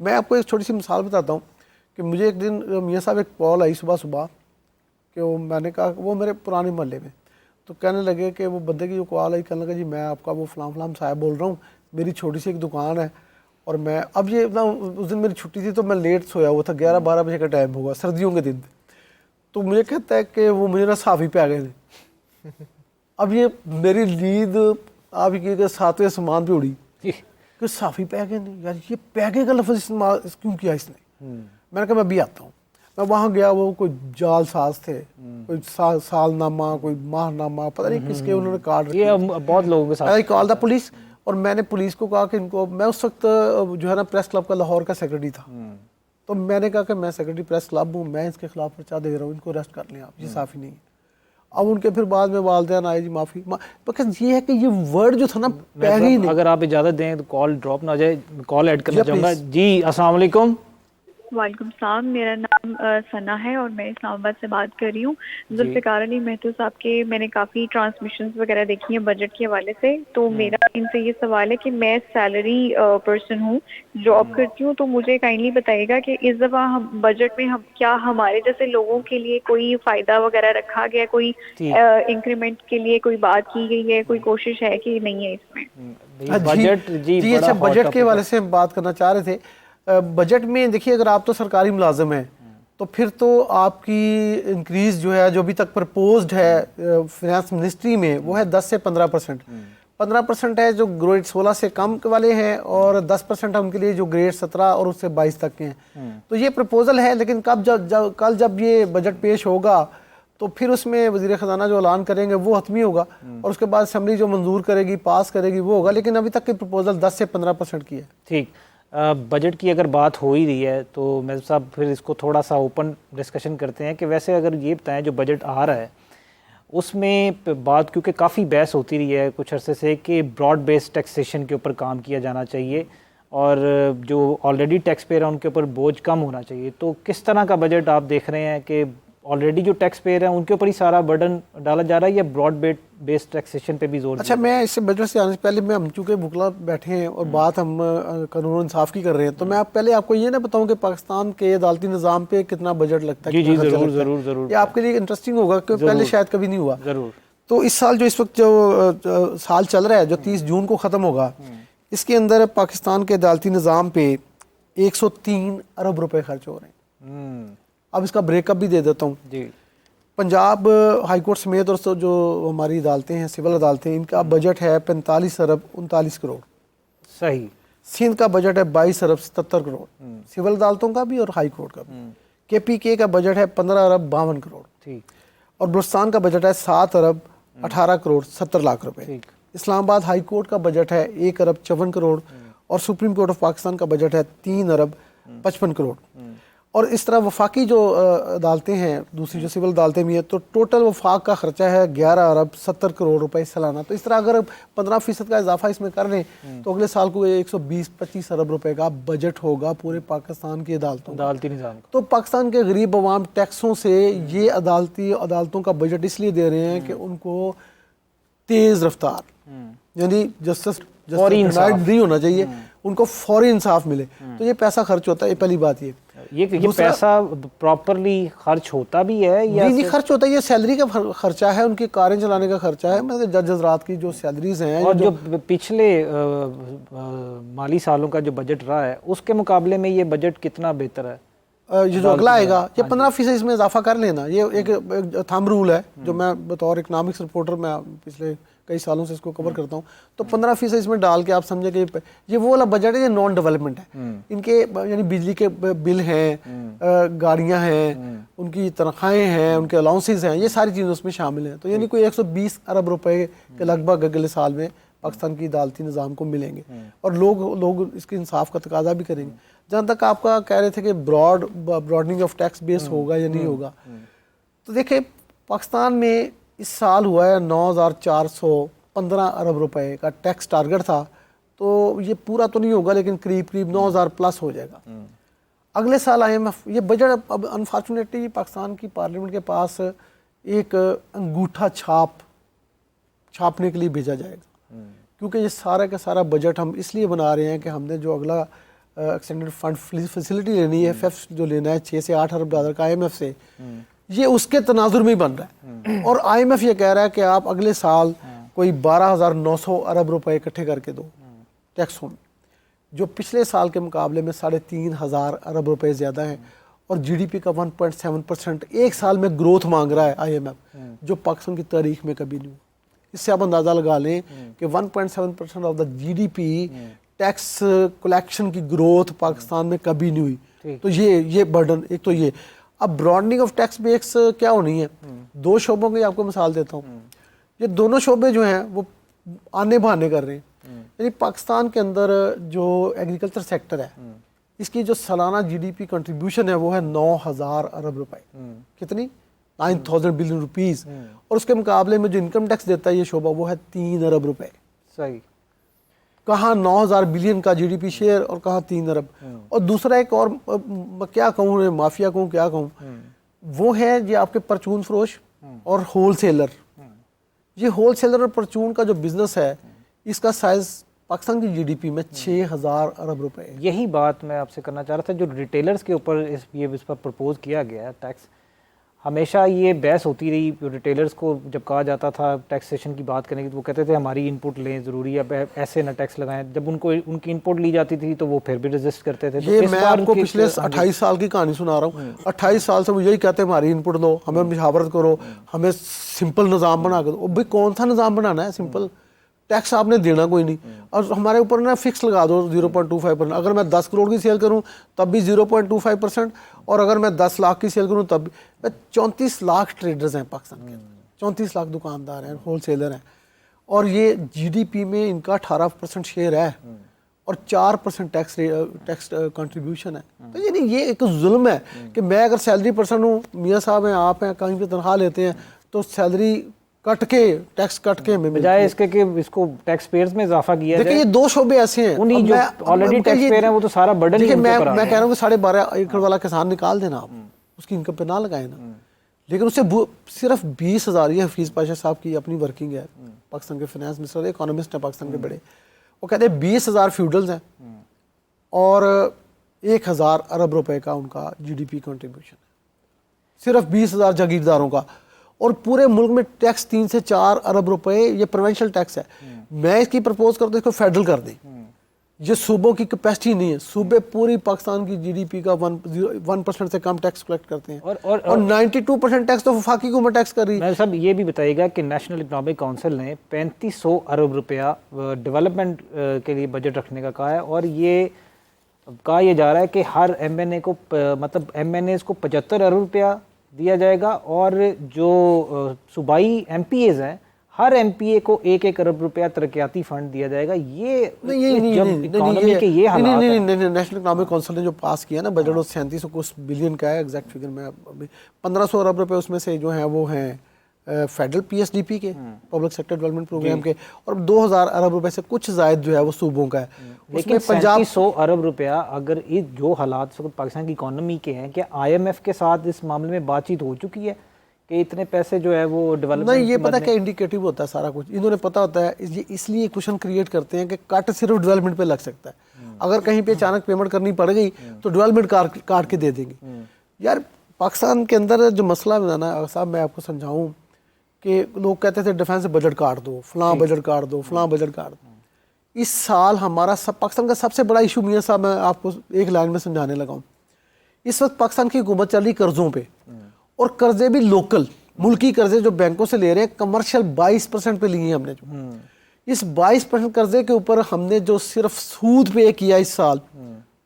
मैं आपको एक छोटी सी मिसाल बताता हूँ कि मुझे एक दिन मियाँ साहब एक कॉल आई सुबह कि वो, मैंने कहा वो मेरे पुराने मोहल्ले में, तो कहने लगे कि वो बंदे की जो कॉल आई, कहने लगा जी मैं आपका वो फलाम साहब बोल रहा हूँ, मेरी छोटी सी एक दुकान है और मैं अब ये ना, उस दिन मेरी छुट्टी थी तो मैं लेट सोया हुआ था, 11-12 बजे का टाइम होगा, सर्दियों के दिन थे। तो मुझे कहता है कि वो मुझे ना साफ़ी पे आ गए थे। अब ये मेरी नींद आप ये 7वें आसमान पे उड़ी कि साफ़ी पे आ गए नहीं यार, ये पैगे का लफ्ज़ इस्तेमाल क्यों किया इसने। मैंने कहा मैं भी आता हूँ। मैं वहाँ गया, वो कोई जाल साज थे, कोई सालनामा, कोई माहनामा, पता नहीं किसके उन्होंने कार्ड रखे। ये बहुत लोगों के साथ कॉल था पुलिस, और मैंने पुलिस को कहा कि इनको, मैं उस वक्त जो है ना प्रेस क्लब का लाहौर का सेक्रेटरी था, तो मैंने कहा कि मैं सेक्रेटरी प्रेस क्लब हूँ, मैं इसके खिलाफ पर्चा दे रहा हूँ, इनको अरेस्ट कर लें आप, ये साफ़ी नहीं है। अब उनके फिर बाद में वालदैन आए जी माफ़ी बिकॉज ये है कि ये वर्ड जो था ना पहले ही नहीं। अगर आप इजाज़त दें तो कॉल ड्रॉप ना हो जाए, कॉल ऐड करना जी, चाहूँगा। please। जी अस्सलाम वालेकुम। वालेकुम सलाम, मेरा नाम सना है और मैं इस्लामाबाद से बात कर रही हूँ। जुल्फ़िकार अली महतो साहब के मैंने काफ़ी ट्रांसमिशंस वगैरह देखी हैं बजट के हवाले से। तो मेरा इनसे ये सवाल है कि मैं सैलरी पर्सन हूँ, जॉब करती हूँ, तो मुझे काइंडली बताइएगा कि इस दफ़ा हम बजट में हम क्या हमारे जैसे लोगों के लिए कोई फ़ायदा वगैरह रखा गया, कोई इंक्रीमेंट के लिए कोई बात की गई है, कोई कोशिश है कि नहीं है इसमें? बजट जी अच्छा, बजट के हवाले से हम बात करना चाह रहे थे। बजट में देखिए, अगर आप तो सरकारी मुलाजिम हैं तो फिर तो आपकी इंक्रीज़ जो है, जो अभी तक प्रपोज्ड है फाइनेंस मिनिस्ट्री में, वो है 10 से 15%। 15% है जो ग्रेड 16 से कम के वाले हैं और 10% है उनके लिए जो ग्रेड 17 और उससे 22 तक के हैं। तो ये प्रपोजल है, लेकिन कल जब ये बजट पेश होगा तो फिर उसमें वज़ीर ख़जाना जो ऐलान करेंगे वो हतमी होगा और उसके बाद असम्बली जो मंजूर करेगी, पास करेगी, वो होगा। लेकिन अभी तक की प्रपोजल 10 से 15% की है। ठीक, बजट की अगर बात हो ही रही है तो मैं साहब फिर इसको थोड़ा सा ओपन डिस्कशन करते हैं कि वैसे अगर ये बताएं जो बजट आ रहा है उसमें बात, क्योंकि काफ़ी बहस होती रही है कुछ अरसे से कि ब्रॉड बेस्ड टैक्सेशन के ऊपर काम किया जाना चाहिए और जो ऑलरेडी टैक्स पेयर हैं उनके ऊपर बोझ कम होना चाहिए। तो किस तरह का बजट आप देख रहे हैं कि ऑलरेडी जो टैक्स पेयर हैं उनके ऊपर ही सारा बर्डन डाला जा रहा है या ब्रॉड बेस्ड टैक्सेशन पे भी जोर? अच्छा, मैं इससे बजट से आने से पहले मैं हम चूँकि बुकला बैठे हैं और बात हम कानून इंसाफ की कर रहे हैं, तो मैं पहले आपको ये ना बताऊं कि पाकिस्तान के अदालती निज़ाम पे कितना बजट लगता है। जी ज़रूर ज़रूर ज़रूर, ये आपके लिए इंटरेस्टिंग होगा क्योंकि पहले शायद कभी नहीं हुआ। ज़रूर। तो इस साल जो इस वक्त जो साल चल रहा है, जो 30 जून को ख़त्म होगा, इसके अंदर पाकिस्तान के अदालती निज़ाम पे 103 अरब रुपए खर्च हो रहे हैं। अब इसका ब्रेकअप भी दे देता हूँ जी। पंजाब हाई कोर्ट समेत और जो हमारी अदालतें हैं, सिविल अदालतें, इनका बजट है 45 अरब 39 करोड़। सही। सिंध का बजट है 22 अरब 77 करोड़, सिविल अदालतों का भी और हाई कोर्ट का भी। KPK का बजट है 15 अरब 52 करोड़। ठीक। और बलूचिस्तान का बजट है 7 अरब 18 करोड़ 70 लाख रुपए। ठीक। इस्लामाबाद हाई कोर्ट का बजट है 1 अरब 54 करोड़ और सुप्रीम कोर्ट ऑफ पाकिस्तान का बजट है 3 अरब 55 करोड़। और इस तरह वफाकी जो अदालतें हैं, दूसरी जो सिविल अदालतें भी हैं, तो टोटल वफाक का खर्चा है 11 अरब 70 करोड़ रुपए सालाना। तो इस तरह अगर 15% का इजाफा इसमें कर लें तो अगले साल को 120-25 अरब रुपए का बजट होगा पूरे पाकिस्तान की अदालती निज़ाम। तो पाकिस्तान के गरीब अवाम टैक्सों से ये अदालतों का बजट इसलिए दे रहे हैं कि उनको तेज़ रफ्तार यानी जस्टिस नहीं होना चाहिए, उनको फौरी इंसाफ मिले। तो ये पैसा खर्च होता है, पहली बात ये पैसा प्रॉपरली खर्च होता भी है या नहीं खर्च होता है, ये सैलरी का खर्चा है, उनकी कारें चलाने का खर्चा है, मतलब जज हजरात की जो सैलरीज हैं। और जो पिछले माली सालों का जो बजट रहा है उसके मुकाबले में ये बजट कितना बेहतर है? ये जो अगला आएगा ये 15% इसमें इजाफा कर लेना, ये एक थंब रूल है जो मैं बतौर इकनॉमिक्स रिपोर्टर मैं पिछले कई सालों से इसको कवर करता हूँ। तो 15% इसमें डाल के आप समझे कि ये वो वाला बजट है, ये नॉन डेवलपमेंट है। इनके यानी बिजली के बिल हैं, गाड़ियाँ हैं, उनकी तनख्वाहें हैं, उनके अलाउंसेस हैं, ये सारी चीज़ें उसमें शामिल हैं। तो यानी कोई 120 अरब रुपए के लगभग अगले साल में पाकिस्तान की अदालती निज़ाम को मिलेंगे और लोग इसके इंसाफ का तकाजा भी करेंगे। जहाँ तक आपका कह रहे थे कि ब्रॉडनिंग ऑफ टैक्स बेस होगा या नहीं होगा, तो देखिए पाकिस्तान में इस साल हुआ है 9,415 अरब रुपए का टैक्स टारगेट था, तो ये पूरा तो नहीं होगा लेकिन करीब 9,000 प्लस हो जाएगा। अगले साल IMF ये बजट, अब अनफॉर्चुनेटली पाकिस्तान की पार्लियामेंट के पास एक अंगूठा छापने के लिए भेजा जाएगा, क्योंकि ये सारा का सारा बजट हम इसलिए बना रहे हैं कि हमने जो अगला एक्सटेंडेड फंड फैसिलिटी लेनी है, FEF जो लेना है 6 से 8 अरब डॉलर का IMF से, ये उसके तनाजुर में ही बन रहा है। और IMF ये कह रहा है कि आप अगले साल कोई 12,900 अरब रुपए इकट्ठे करके दो टैक्सों में, जो पिछले साल के मुकाबले में 3,500 अरब रुपए ज़्यादा है। और GDP का 1.7% एक साल में ग्रोथ मांग रहा है IMF, जो पाकिस्तान की तारीख में कभी नहीं हुआ। इससे आप अंदाज़ा लगा लें कि 1.7% of the GDP tax collection की ग्रोथ पाकिस्तान में कभी नहीं हुई। तो ये बर्डन एक तो ये। अब ब्रॉडनिंग ऑफ टैक्स बेस क्या होनी है, दो शोबों की आपको मिसाल देता हूँ। ये दोनों शोबे जो हैं वो आने बहाने कर रहे हैं। यानी पाकिस्तान के अंदर जो एग्रीकल्चर सेक्टर है, इसकी जो सालाना GDP कंट्रीब्यूशन है वो है 9,000 अरब रुपए। कितनी? 9,000 बिलियन रुपीस, और उसके मुकाबले में जो इनकम टैक्स देता है ये शोबा वो है 3 अरब रुपए। सही। कहाँ 9,000 बिलियन का जीडीपी शेयर और कहाँ 3 अरब। और दूसरा एक और मैं क्या कहूँ, माफिया कहूँ क्या कहूँ, वो है ये आपके परचून फरोश और होलसेलर। ये होलसेलर और परचून का जो बिजनेस है इसका साइज पाकिस्तान की जीडीपी में 6,000 अरब रुपए है। यही बात मैं आपसे करना चाह रहा था, जो रिटेलर्स के ऊपर इस पर प्रपोज किया गया है टैक्स। हमेशा ये बहस होती रही, रिटेलर्स को जब कहा जाता था टैक्सेशन की बात करने की तो वो कहते थे हमारी इनपुट लें, ज़रूरी है ऐसे ना टैक्स लगाएं। जब उनकी इनपुट ली जाती थी तो वो फिर भी रेजिस्ट करते थे। ये मैं आपको पिछले 28 साल की कहानी सुना रहा हूँ। 28 साल से वो यही कहते हैं हमारी इनपुट लो, हमें मुशावरत करो, हमें सिंपल निज़ाम बना कर दो। भाई कौन सा निज़ाम बनाना है सिंपल? टैक्स आपने देना कोई नहीं, और हमारे ऊपर ना फिक्स लगा दो 0.25%। अगर मैं 10 करोड़ की सेल करूं तब भी 0.25%, और अगर मैं 10 लाख की सेल करूं तब भी। 34 लाख ट्रेडर्स हैं पाकिस्तान के अंदर, 34 लाख दुकानदार हैं, होलसेलर हैं, और ये जीडीपी में इनका 18% शेयर है और 4% टैक्स कंट्रीब्यूशन है। तो यानी ये एक जुल्म है कि मैं अगर सैलरी पर्सन हूँ, मियाँ साहब हैं, आप हैं, कहीं पे तनख्वाह लेते हैं तो सैलरी कट के, टैक्स कट के हमें बजाय इसके कि इसको टैक्स पेयर्स में इजाफा किया देखिए जाए। ये दो शोबे ऐसे हैं, उन्हीं जो ऑलरेडी टैक्स पेयर हैं वो तो सारा बर्डन ही उनके ऊपर आ मैं गया। कह रहा हूँ कि 12.5 एकड़ वाला किसान निकाल देना आप, उसकी इनकम पे ना लगाए ना, लेकिन उससे सिर्फ 20,000, ये हफीज पाशा साहब की अपनी वर्किंग है, पाकिस्तान के फाइनेंस मिनिस्टर, इकोनॉमिस्ट है पाकिस्तान के बड़े, वो कहते हैं 20,000 फ्यूडल्स हैं और 1,000 अरब रुपए का उनका जीडीपी कंट्रीब्यूशन है, सिर्फ 20,000 जागीरदारों का। और पूरे मुल्क में टैक्स 3 से 4 अरब रुपए ये प्रोविंशियल टैक्स है। मैं इसकी प्रपोज करता हूँ इसको फेडरल कर दें। ये सूबों की कैपेसिटी नहीं है, सूबे पूरी पाकिस्तान की जीडीपी का 1% से कम टैक्स कलेक्ट करते हैं, और 92% टैक्स तो वफाकी हुकूमत टैक्स कर रही है। सब ये भी बताइएगा कि नेशनल इकोनॉमिक काउंसिल ने 3500 अरब रुपया डेवलपमेंट के लिए बजट रखने का कहा है, और ये कहा यह जा रहा है कि हर एमएनए को मतलब एमएनएस को 75 अरब रुपया दिया जाएगा, और जो सूबाई एमपीएज हैं हर एमपीए को 1-1 अरब रुपया तरक्याती फंड दिया जाएगा। ये नेशनल इकोनॉमिक काउंसिल ने जो पास किया ना बजट, 37 कुछ बिलियन का है, एग्जैक्ट फिगर में 1500 अरब रुपए उसमें से जो हैं वो हैं फेडरल पीएसडीपी के, पब्लिक सेक्टर डेवलपमेंट प्रोग्राम के, और 2,000 अरब रुपए से कुछ जायद जो है वो सूबों का है। लेकिन 3500 अरब रुपया अगर ये जो हालात पाकिस्तान की इकोनॉमी के हैं, क्या आईएमएफ के साथ इस मामले में बातचीत हो चुकी है कि इतने पैसे जो है वो डेवलपमेंट? नहीं, ये पता क्या इंडिकेटिव होता है सारा कुछ, इन्होंने पता होता है, ये इसलिए क्वेश्चन क्रिएट करते हैं कि कट सिर्फ डेवलपमेंट पे लग सकता है। अगर कहीं पे अचानक पेमेंट करनी पड़ गई तो डेवलपमेंट काट के दे देंगे। यार पाकिस्तान के अंदर जो मसला है ना साहब, मैं आपको समझाऊं कि लोग कहते थे डिफेंस बजट काट दो, फलां बजट काट दो, फलां बजट काट दो। इस साल हमारा पाकिस्तान का सबसे बड़ा इशू, मियाँ साहब मैं आपको एक लाइन में समझाने लगा हूँ, इस वक्त पाकिस्तान की हुकूमत चल रही कर्जों पे, और कर्जे भी लोकल मुल्की कर्जे जो बैंकों से ले रहे हैं, कमर्शियल 22% पे लिए हैं हमने। जो इस 22% कर्जे के ऊपर हमने जो सिर्फ सूद पे किया इस साल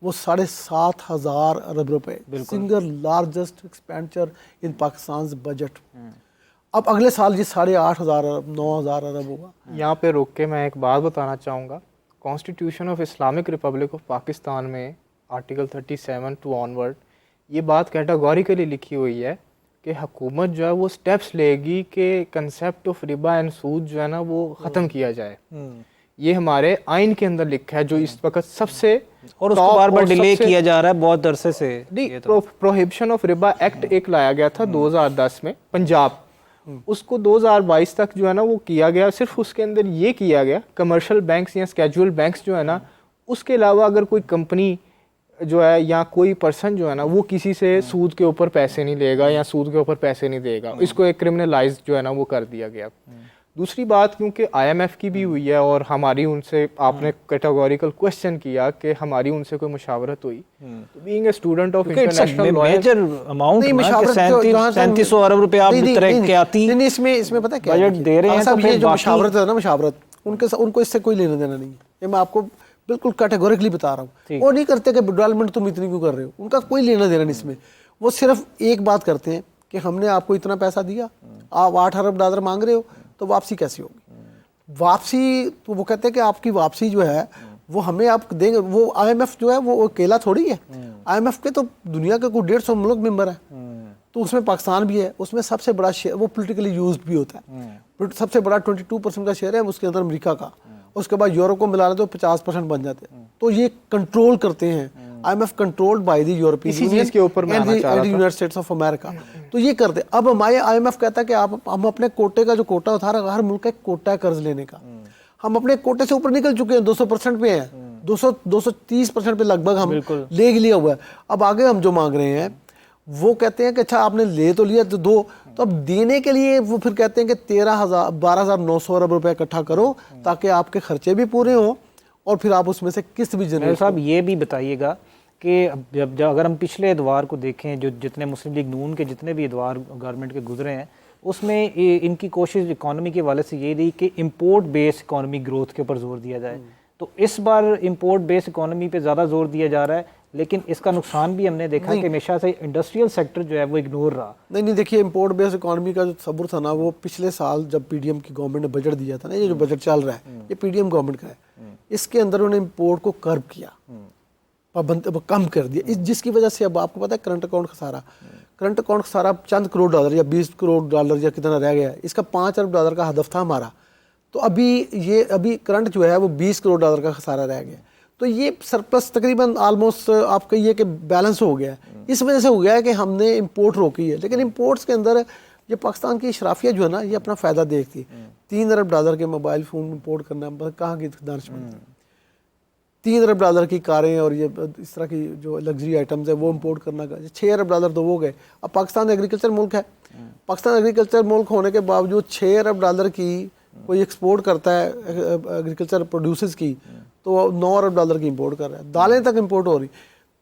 वो 7,500 अरब रुपए, single largest expenditure in Pakistan budget. अब अगले साल ये 8,500 अरब 9,000 अरब होगा। यहाँ पे रोक के मैं एक बात बताना चाहूँगा। Constitution of Islamic Republic of Pakistan में आर्टिकल 37 टू ऑनवर्ड ये बात कैटेगोरिकली लिखी हुई है कि हुकूमत जो है वो स्टेप्स लेगी कि कंसेप्ट ऑफ रिबा एंड सूद जो है ना वो ख़त्म किया जाए। ये हमारे आइन के अंदर लिखा है, जो इस वक्त सबसे और उसको बार बार डिले किया जा रहा है बहुत अरसे से। प्रोहिबिशन ऑफ रिबा एक्ट एक लाया गया था 2010 में पंजाब, उसको 2022 तक जो है ना वो किया गया। सिर्फ उसके अंदर ये किया गया कमर्शियल बैंक्स या स्केड्यूल बैंक्स जो है ना, उसके अलावा अगर कोई कंपनी जो है या कोई पर्सन जो है ना वो किसी से सूद के ऊपर पैसे नहीं लेगा या सूद के ऊपर पैसे नहीं देगा, इसको एक क्रिमिनलाइज जो है ना वो कर दिया गया। दूसरी बात, क्योंकि आईएमएफ की भी हुई है और हमारी उनसे, आपने कैटेगोरिकल क्वेश्चन किया कि हमारी उनसे कोई मुशावरत हुई, तो being a student of international lawyer, major amount नहीं, ना कि मुशावरत 3700 अरब रुपए आप तरक्याती नहीं, इसमें पता है क्या बजट दे रहे हैं, तो ये फिर जो बाकी मुशावरत है ना, मुशावरत उनको इससे कोई लेना देना नहीं है। ये मैं आपको बिल्कुल कैटेगोरिकली बता रहा हूँ। वो नहीं करते कि डेवलपमेंट तुम इतनी क्यों कर रहे हो, उनका कोई लेना देना नहीं इसमें। वो सिर्फ एक बात करते हैं कि हमने आपको इतना पैसा दिया, आप 8 अरब डॉलर मांग रहे हो, तो वापसी कैसी होगी? वापसी तो वो कहते हैं कि आपकी वापसी जो है वो हमें आप देंगे। वो आईएमएफ जो है वो अकेला थोड़ी है, आईएमएफ के तो दुनिया के कोई 150 मुल्क मेंबर है। तो उसमें पाकिस्तान भी है, उसमें सबसे बड़ा शेयर वो पोलिटिकली यूज्ड भी होता है, सबसे बड़ा 22% का शेयर है उसके अंदर अमेरिका का, उसके बाद यूरोप को मिला लें तो 50% बन जाते हैं। तो ये कंट्रोल करते हैं, IMF controlled by the European union के ऊपर मैं आना चाह रहा था। United states of America. तो ये करते, अब हमारे IMF कहता है कि आप हम अपने कोटे का जो कोटा होता है, हर मुल्क का एक कोटा है कर्ज लेने का, हम अपने कोटे से ऊपर निकल चुके हैं, 200% पे हैं, 230% पे लगभग हम ले लिया हुआ है। अब आगे हम जो मांग रहे हैं वो कहते हैं कि अच्छा आपने ले तो लिया तो दो, तो अब देने के लिए वो फिर कहते हैं कि 12,900 अरब रुपए इकट्ठा करो ताकि आपके खर्चे भी पूरे हों और फिर आप उसमें से किस्त भी जनरेट। साहब ये भी बताइएगा कि जब अगर हम पिछले एतवार को देखें, जो जितने मुस्लिम लीग नून के जितने भी एतवार गवर्नमेंट के गुजरे हैं, उसमें इनकी कोशिश इकॉनमी के हवाले से ये रही कि इंपोर्ट बेस्ड इकॉनमी ग्रोथ के ऊपर जोर दिया जाए। तो इस बार इंपोर्ट बेस्ड इकॉनमी पे ज़्यादा जोर दिया जा रहा है, लेकिन इसका नुकसान भी हमने देखा कि हमेशा से इंडस्ट्रियल सेक्टर जो है वो इग्नोर रहा। नहीं देखिए, इंपोर्ट बेस्ड इकॉनमी का जो तसव्वुर था ना, वो पिछले साल जब PDM की गवर्नमेंट ने बजट दिया था ना, ये जो बजट चल रहा है ये PDM गवर्नमेंट का है, इसके अंदर उन्होंने इंपोर्ट को कर्ब किया, कम कर दिया, जिसकी वजह से अब आपको पता है करंट अकाउंट खसारा चंद करोड़ डॉलर या 20 करोड़ डॉलर या कितना रह गया, इसका 5 अरब डॉलर का हदफ था हमारा, तो अभी करंट जो है वो 20 करोड़ डॉलर का खसारा रह गया। तो ये सरप्लस तकरीबन ऑलमोस्ट आप कहिए कि बैलेंस हो गया है। इस वजह से हो गया है कि हमने इंपोर्ट रोकी है, लेकिन इंपोर्ट्स के अंदर ये पाकिस्तान की इशराफिया जो है ना, ये अपना फ़ायदा देखती है। 3 अरब डॉलर के मोबाइल फ़ोन इंपोर्ट करना कहाँ की दानिशमंदी है, 3 अरब डॉलर की कारें और ये इस तरह की जो लग्जरी आइटम्स है वो इंपोर्ट करना का 6 अरब डॉलर तो वो गए। अब पाकिस्तान एग्रीकल्चर मुल्क है, पाकिस्तान एग्रीकल्चर मुल्क होने के बावजूद 6 अरब डॉलर की कोई एक्सपोर्ट करता है एग्रीकल्चर प्रोड्यूसर्स की, तो 9 अरब डॉलर की इंपोर्ट कर रहा है, दालें तक इंपोर्ट हो रही।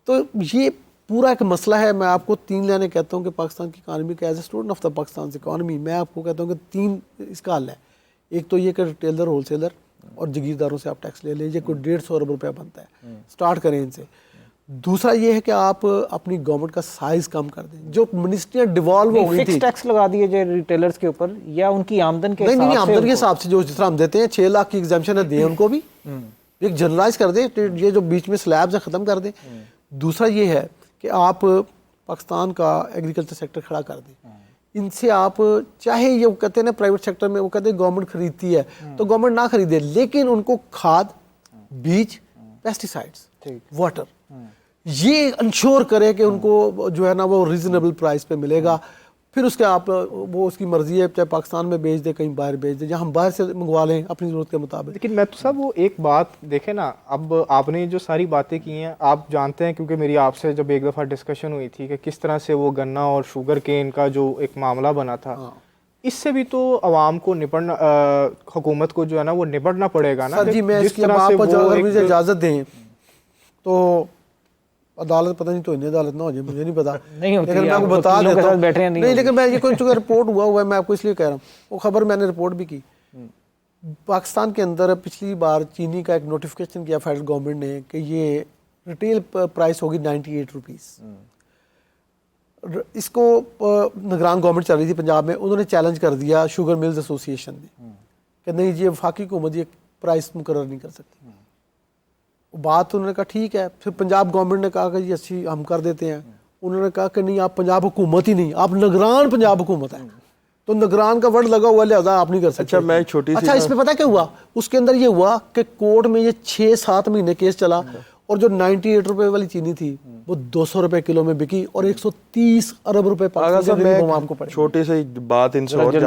तो ये पूरा एक मसला है। मैं आपको 3 लाइनें कहता हूँ कि पाकिस्तान की इकानमी का as a student of the Pakistan economy मैं आपको कहता हूँ कि 3 इसका हल है। एक तो ये कि रिटेलर, होलसेलर और जागीरदारों से आप टैक्स ले लीजिए, कोई 150 अरब रुपया बनता है, स्टार्ट करें इनसे। दूसरा ये है कि आप अपनी गवर्नमेंट का साइज कम कर दें, जो मिनिस्ट्रियाँ डिवॉल्व हो गई थी। टैक्स लगा दिए जाए रिटेलर्स के ऊपर या उनकी आमदन के नहीं आमदन के हिसाब से जो जिस तरह हम देते हैं 6 लाख की एग्जाम्पशन है, दें उनको भी, एक जनरलाइज कर दें, ये जो बीच में स्लैब्स है ख़त्म कर दें। दूसरा ये है कि आप पाकिस्तान का एग्रीकल्चर सेक्टर खड़ा कर दें, इनसे आप चाहे ये कहते हैं ना प्राइवेट सेक्टर में वो कहते हैं गवर्नमेंट खरीदती है, तो गवर्नमेंट ना खरीदे, लेकिन उनको खाद, बीज, पेस्टिसाइड्स, वाटर ये इंश्योर करे कि उनको जो है ना वो रीजनेबल प्राइस पे मिलेगा। फिर उसके आप वो उसकी मर्जी है, चाहे पाकिस्तान में बेच दे, कहीं बाहर बेच दे, जहाँ हम बाहर से मंगवा लें अपनी ज़रूरत के मुताबिक। लेकिन मैं तो सब वो एक बात देखें ना, अब आपने जो सारी बातें की हैं आप जानते हैं, क्योंकि मेरी आपसे जब एक दफ़ा डिस्कशन हुई थी कि किस तरह से वो गन्ना और शुगर केन का जो एक मामला बना था, इससे भी तो आवाम को निपटना, हुकूमत को जो है ना वो निपटना पड़ेगा ना। सर जी मैं इसकी अगर मुझे इजाज़त दें तो अदालत पता नहीं तो इन्हें अदालत ना हो जाए, मुझे नहीं पता, लेकिन मैं आपको बता देता हूँ। नहीं लेकिन मैं ये कोई रिपोर्ट हुआ है, मैं आपको इसलिए कह रहा हूँ, वो खबर मैंने रिपोर्ट भी की। पाकिस्तान के अंदर पिछली बार चीनी का एक नोटिफिकेशन किया फेडरल गवर्नमेंट ने कि ये रिटेल प्राइस होगी 98 रुपीज़। इसको निगरान गवर्नमेंट चल रही थी पंजाब में, उन्होंने चैलेंज कर दिया शुगर मिल्स एसोसिएशन ने कि नहीं जी वफाकी हुकूमत ये प्राइस मुकर्रर नहीं कर सकती। बात उन्होंने कहा ठीक है, फिर पंजाब गवर्नमेंट ने कहा कि जी अच्छी हम कर देते हैं। उन्होंने कहा कि नहीं आप पंजाब हुकूमत ही नहीं, आप निगरान पंजाब हुकूमत है, तो निगरान का वर्ड लगा हुआ लिहाजा आप नहीं कर सकते। अच्छा मैं छोटी सी इसमें पता क्या हुआ, उसके अंदर ये हुआ कि कोर्ट में ये 6-7 महीने केस चला और जो 98 रुपए वाली चीनी थी वो 200 रुपए किलो में बिकी और 130 अरब रुपए आपको पड़े। छोटी सी बात इनसे और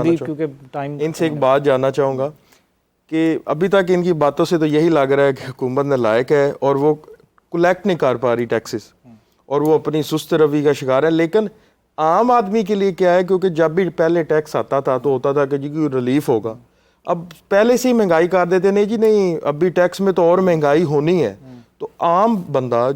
इनसे एक बात जानना चाहूँगा कि अभी तक इनकी बातों से तो यही लग रहा है कि हुकूमत नालायक है और वो कलेक्ट नहीं कर पा रही टैक्सेस और वो अपनी सुस्त रवि का शिकार है। लेकिन आम आदमी के लिए क्या है, क्योंकि जब भी पहले टैक्स आता था तो होता था कि जी कोई रिलीफ होगा, अब पहले से ही महंगाई कर देते, नहीं जी नहीं अभी टैक्स में तो और महंगाई होनी है। तो आम बंदा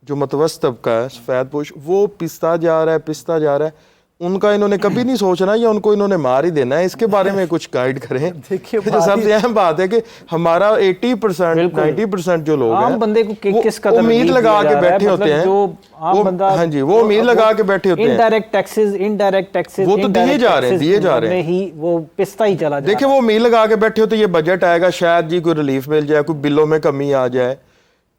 जो मतवस्त तबका है, सफ़ेद पोश, वो पिसता जा रहा है, उनका इन्होंने कभी नहीं सोचना या उनको इन्होंने मार ही देना है। इसके बारे में कुछ गाइड करें। देखिए सबसे अहम बात है कि हमारा 80% 90% जो लोग हैं बंदे को किस कदर उम्मीद लगा के बैठे होते हैं, हाँ जी वो उम्मीद लगा के बैठे होते हैं। इनडायरेक्ट टैक्सेस वो तो दिए जा रहे हैं ही वो पिसता ही चला देखिए वो उम्मीद लगा के बैठे होते ये बजट आएगा शायद जी कोई रिलीफ मिल जाए, कोई बिलों में कमी आ जाए,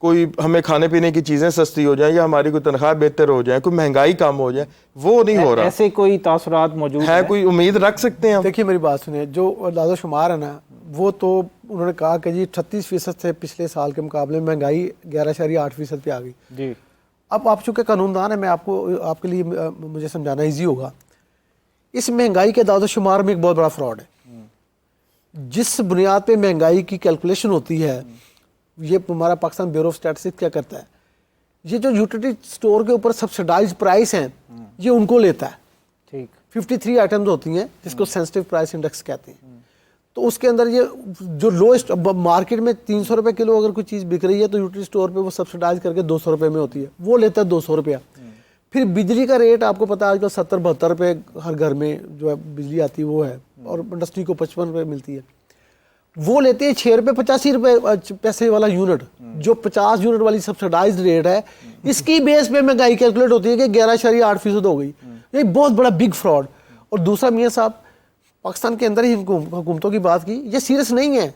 कोई हमें खाने पीने की चीज़ें सस्ती हो जाएं या हमारी कोई तनख्वाह बेहतर हो जाए, कोई महंगाई कम हो जाए, वो नहीं हो रहा। ऐसे कोई तासुरात मौजूद है कोई उम्मीद रख सकते हैं हम? देखिए मेरी बात सुनिए, जो अंदाज़ा शुमार है ना, वो तो उन्होंने कहा कि जी 38% से पिछले साल के मुकाबले में महंगाई 11.8% पे आ गई जी। अब आप चूँकि कानूनदान है, मैं आपके लिए मुझे समझाना ईजी होगा। इस महंगाई के अंदाज़ा शुमार में एक बहुत बड़ा फ्रॉड है। जिस बुनियाद पे महंगाई की कैलकुलेशन होती है, ये हमारा पाकिस्तान ब्यूरो ऑफ स्टैटिस्टिक्स क्या करता है, ये जो यूटिलिटी स्टोर के ऊपर सब्सिडाइज प्राइस हैं ये उनको लेता है। ठीक। 53 आइटम्स होती हैं जिसको सेंसिटिव प्राइस इंडेक्स कहते हैं। तो उसके अंदर ये जो लोएस्ट मार्केट में 300 रुपये किलो अगर कोई चीज़ बिक रही है तो यूटिलिटी स्टोर पे वो सब्सिडाइज करके 200 रुपये में होती है, वो लेता है 200 रुपया। फिर बिजली का रेट आपको पता है आजकल 70-72 रुपये हर घर में जो है बिजली आती है वो है, और इंडस्ट्री को 55 रुपये मिलती है। वो लेते हैं 6 रुपये 85 रुपये पैसे वाला यूनिट, जो 50 यूनिट वाली सब्सिडाइज रेट है। इसकी बेस पे महंगाई कैलकुलेट होती है कि 11.8% हो गई। ये बहुत बड़ा बिग फ्रॉड। और दूसरा, मियाँ साहब पाकिस्तान के अंदर ही हुकूमतों की बात की, ये सीरियस नहीं है।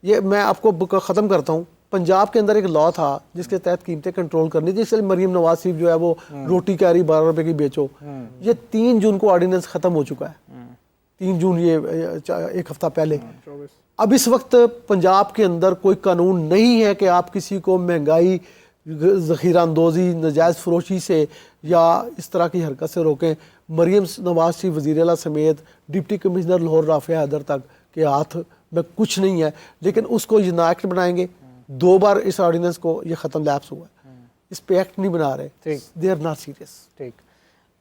ये मैं आपको ख़त्म करता हूँ। पंजाब के अंदर एक लॉ था जिसके तहत कीमतें कंट्रोल करनी थी, इसलिए मरीम नवाज शरीफ जो है वो रोटी कैरी 12 रुपये की बेचो। ये 3 जून को ऑर्डिनेंस ख़त्म हो चुका है, 3 जून, ये एक हफ्ता पहले। अब इस वक्त पंजाब के अंदर कोई कानून नहीं है कि आप किसी को महंगाई, ज़ख़ीरा अंदोज़ी, नजायज़ फरोशी से या इस तरह की हरकत से रोकें। मरीम नवाज शरीफ वज़ीर आला समेत डिप्टी कमिश्नर लाहौर राफ़िया हैदर तक के हाथ में कुछ नहीं है, लेकिन उसको ये ना एक्ट बनाएंगे। 2 बार इस ऑर्डिनेंस को ये ख़त्म लैप्स हुआ है, इस पे एक्ट नहीं बना रहे। They are not serious. ठीक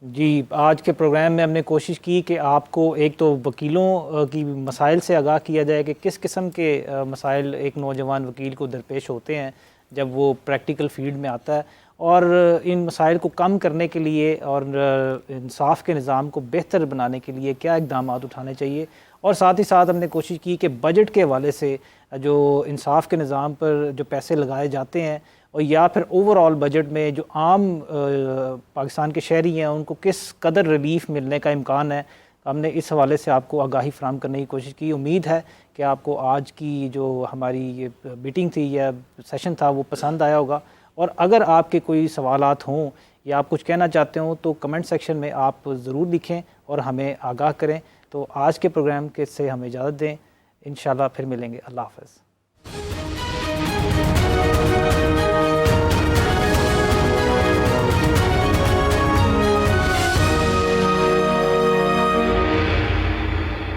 जी, आज के प्रोग्राम में हमने कोशिश की कि आपको एक तो वकीलों की मसाइल से आगाह किया जाए कि किस किस्म के मसाइल एक नौजवान वकील को दरपेश होते हैं जब वो प्रैक्टिकल फील्ड में आता है, और इन मसाइल को कम करने के लिए और इंसाफ के निज़ाम को बेहतर बनाने के लिए क्या इक़दाम उठाने चाहिए। और साथ ही साथ हमने कोशिश की कि बजट के हवाले से जो इंसाफ के निज़ाम पर जो पैसे लगाए जाते हैं, और या फिर ओवरऑल बजट में जो आम पाकिस्तान के शहरी हैं उनको किस कदर रिलीफ मिलने का इम्कान है, हमने इस हवाले से आपको आगाही फराहम करने की कोशिश की। उम्मीद है कि आपको आज की जो हमारी ये मीटिंग थी या सेशन था वो पसंद आया होगा। और अगर आपके कोई सवालात हों या आप कुछ कहना चाहते हो तो कमेंट सेक्शन में आप ज़रूर लिखें और हमें आगाह करें। तो आज के प्रोग्राम के से हमें इजाज़त दें, इंशाल्लाह फिर मिलेंगे। अल्लाह हाफ़िज़।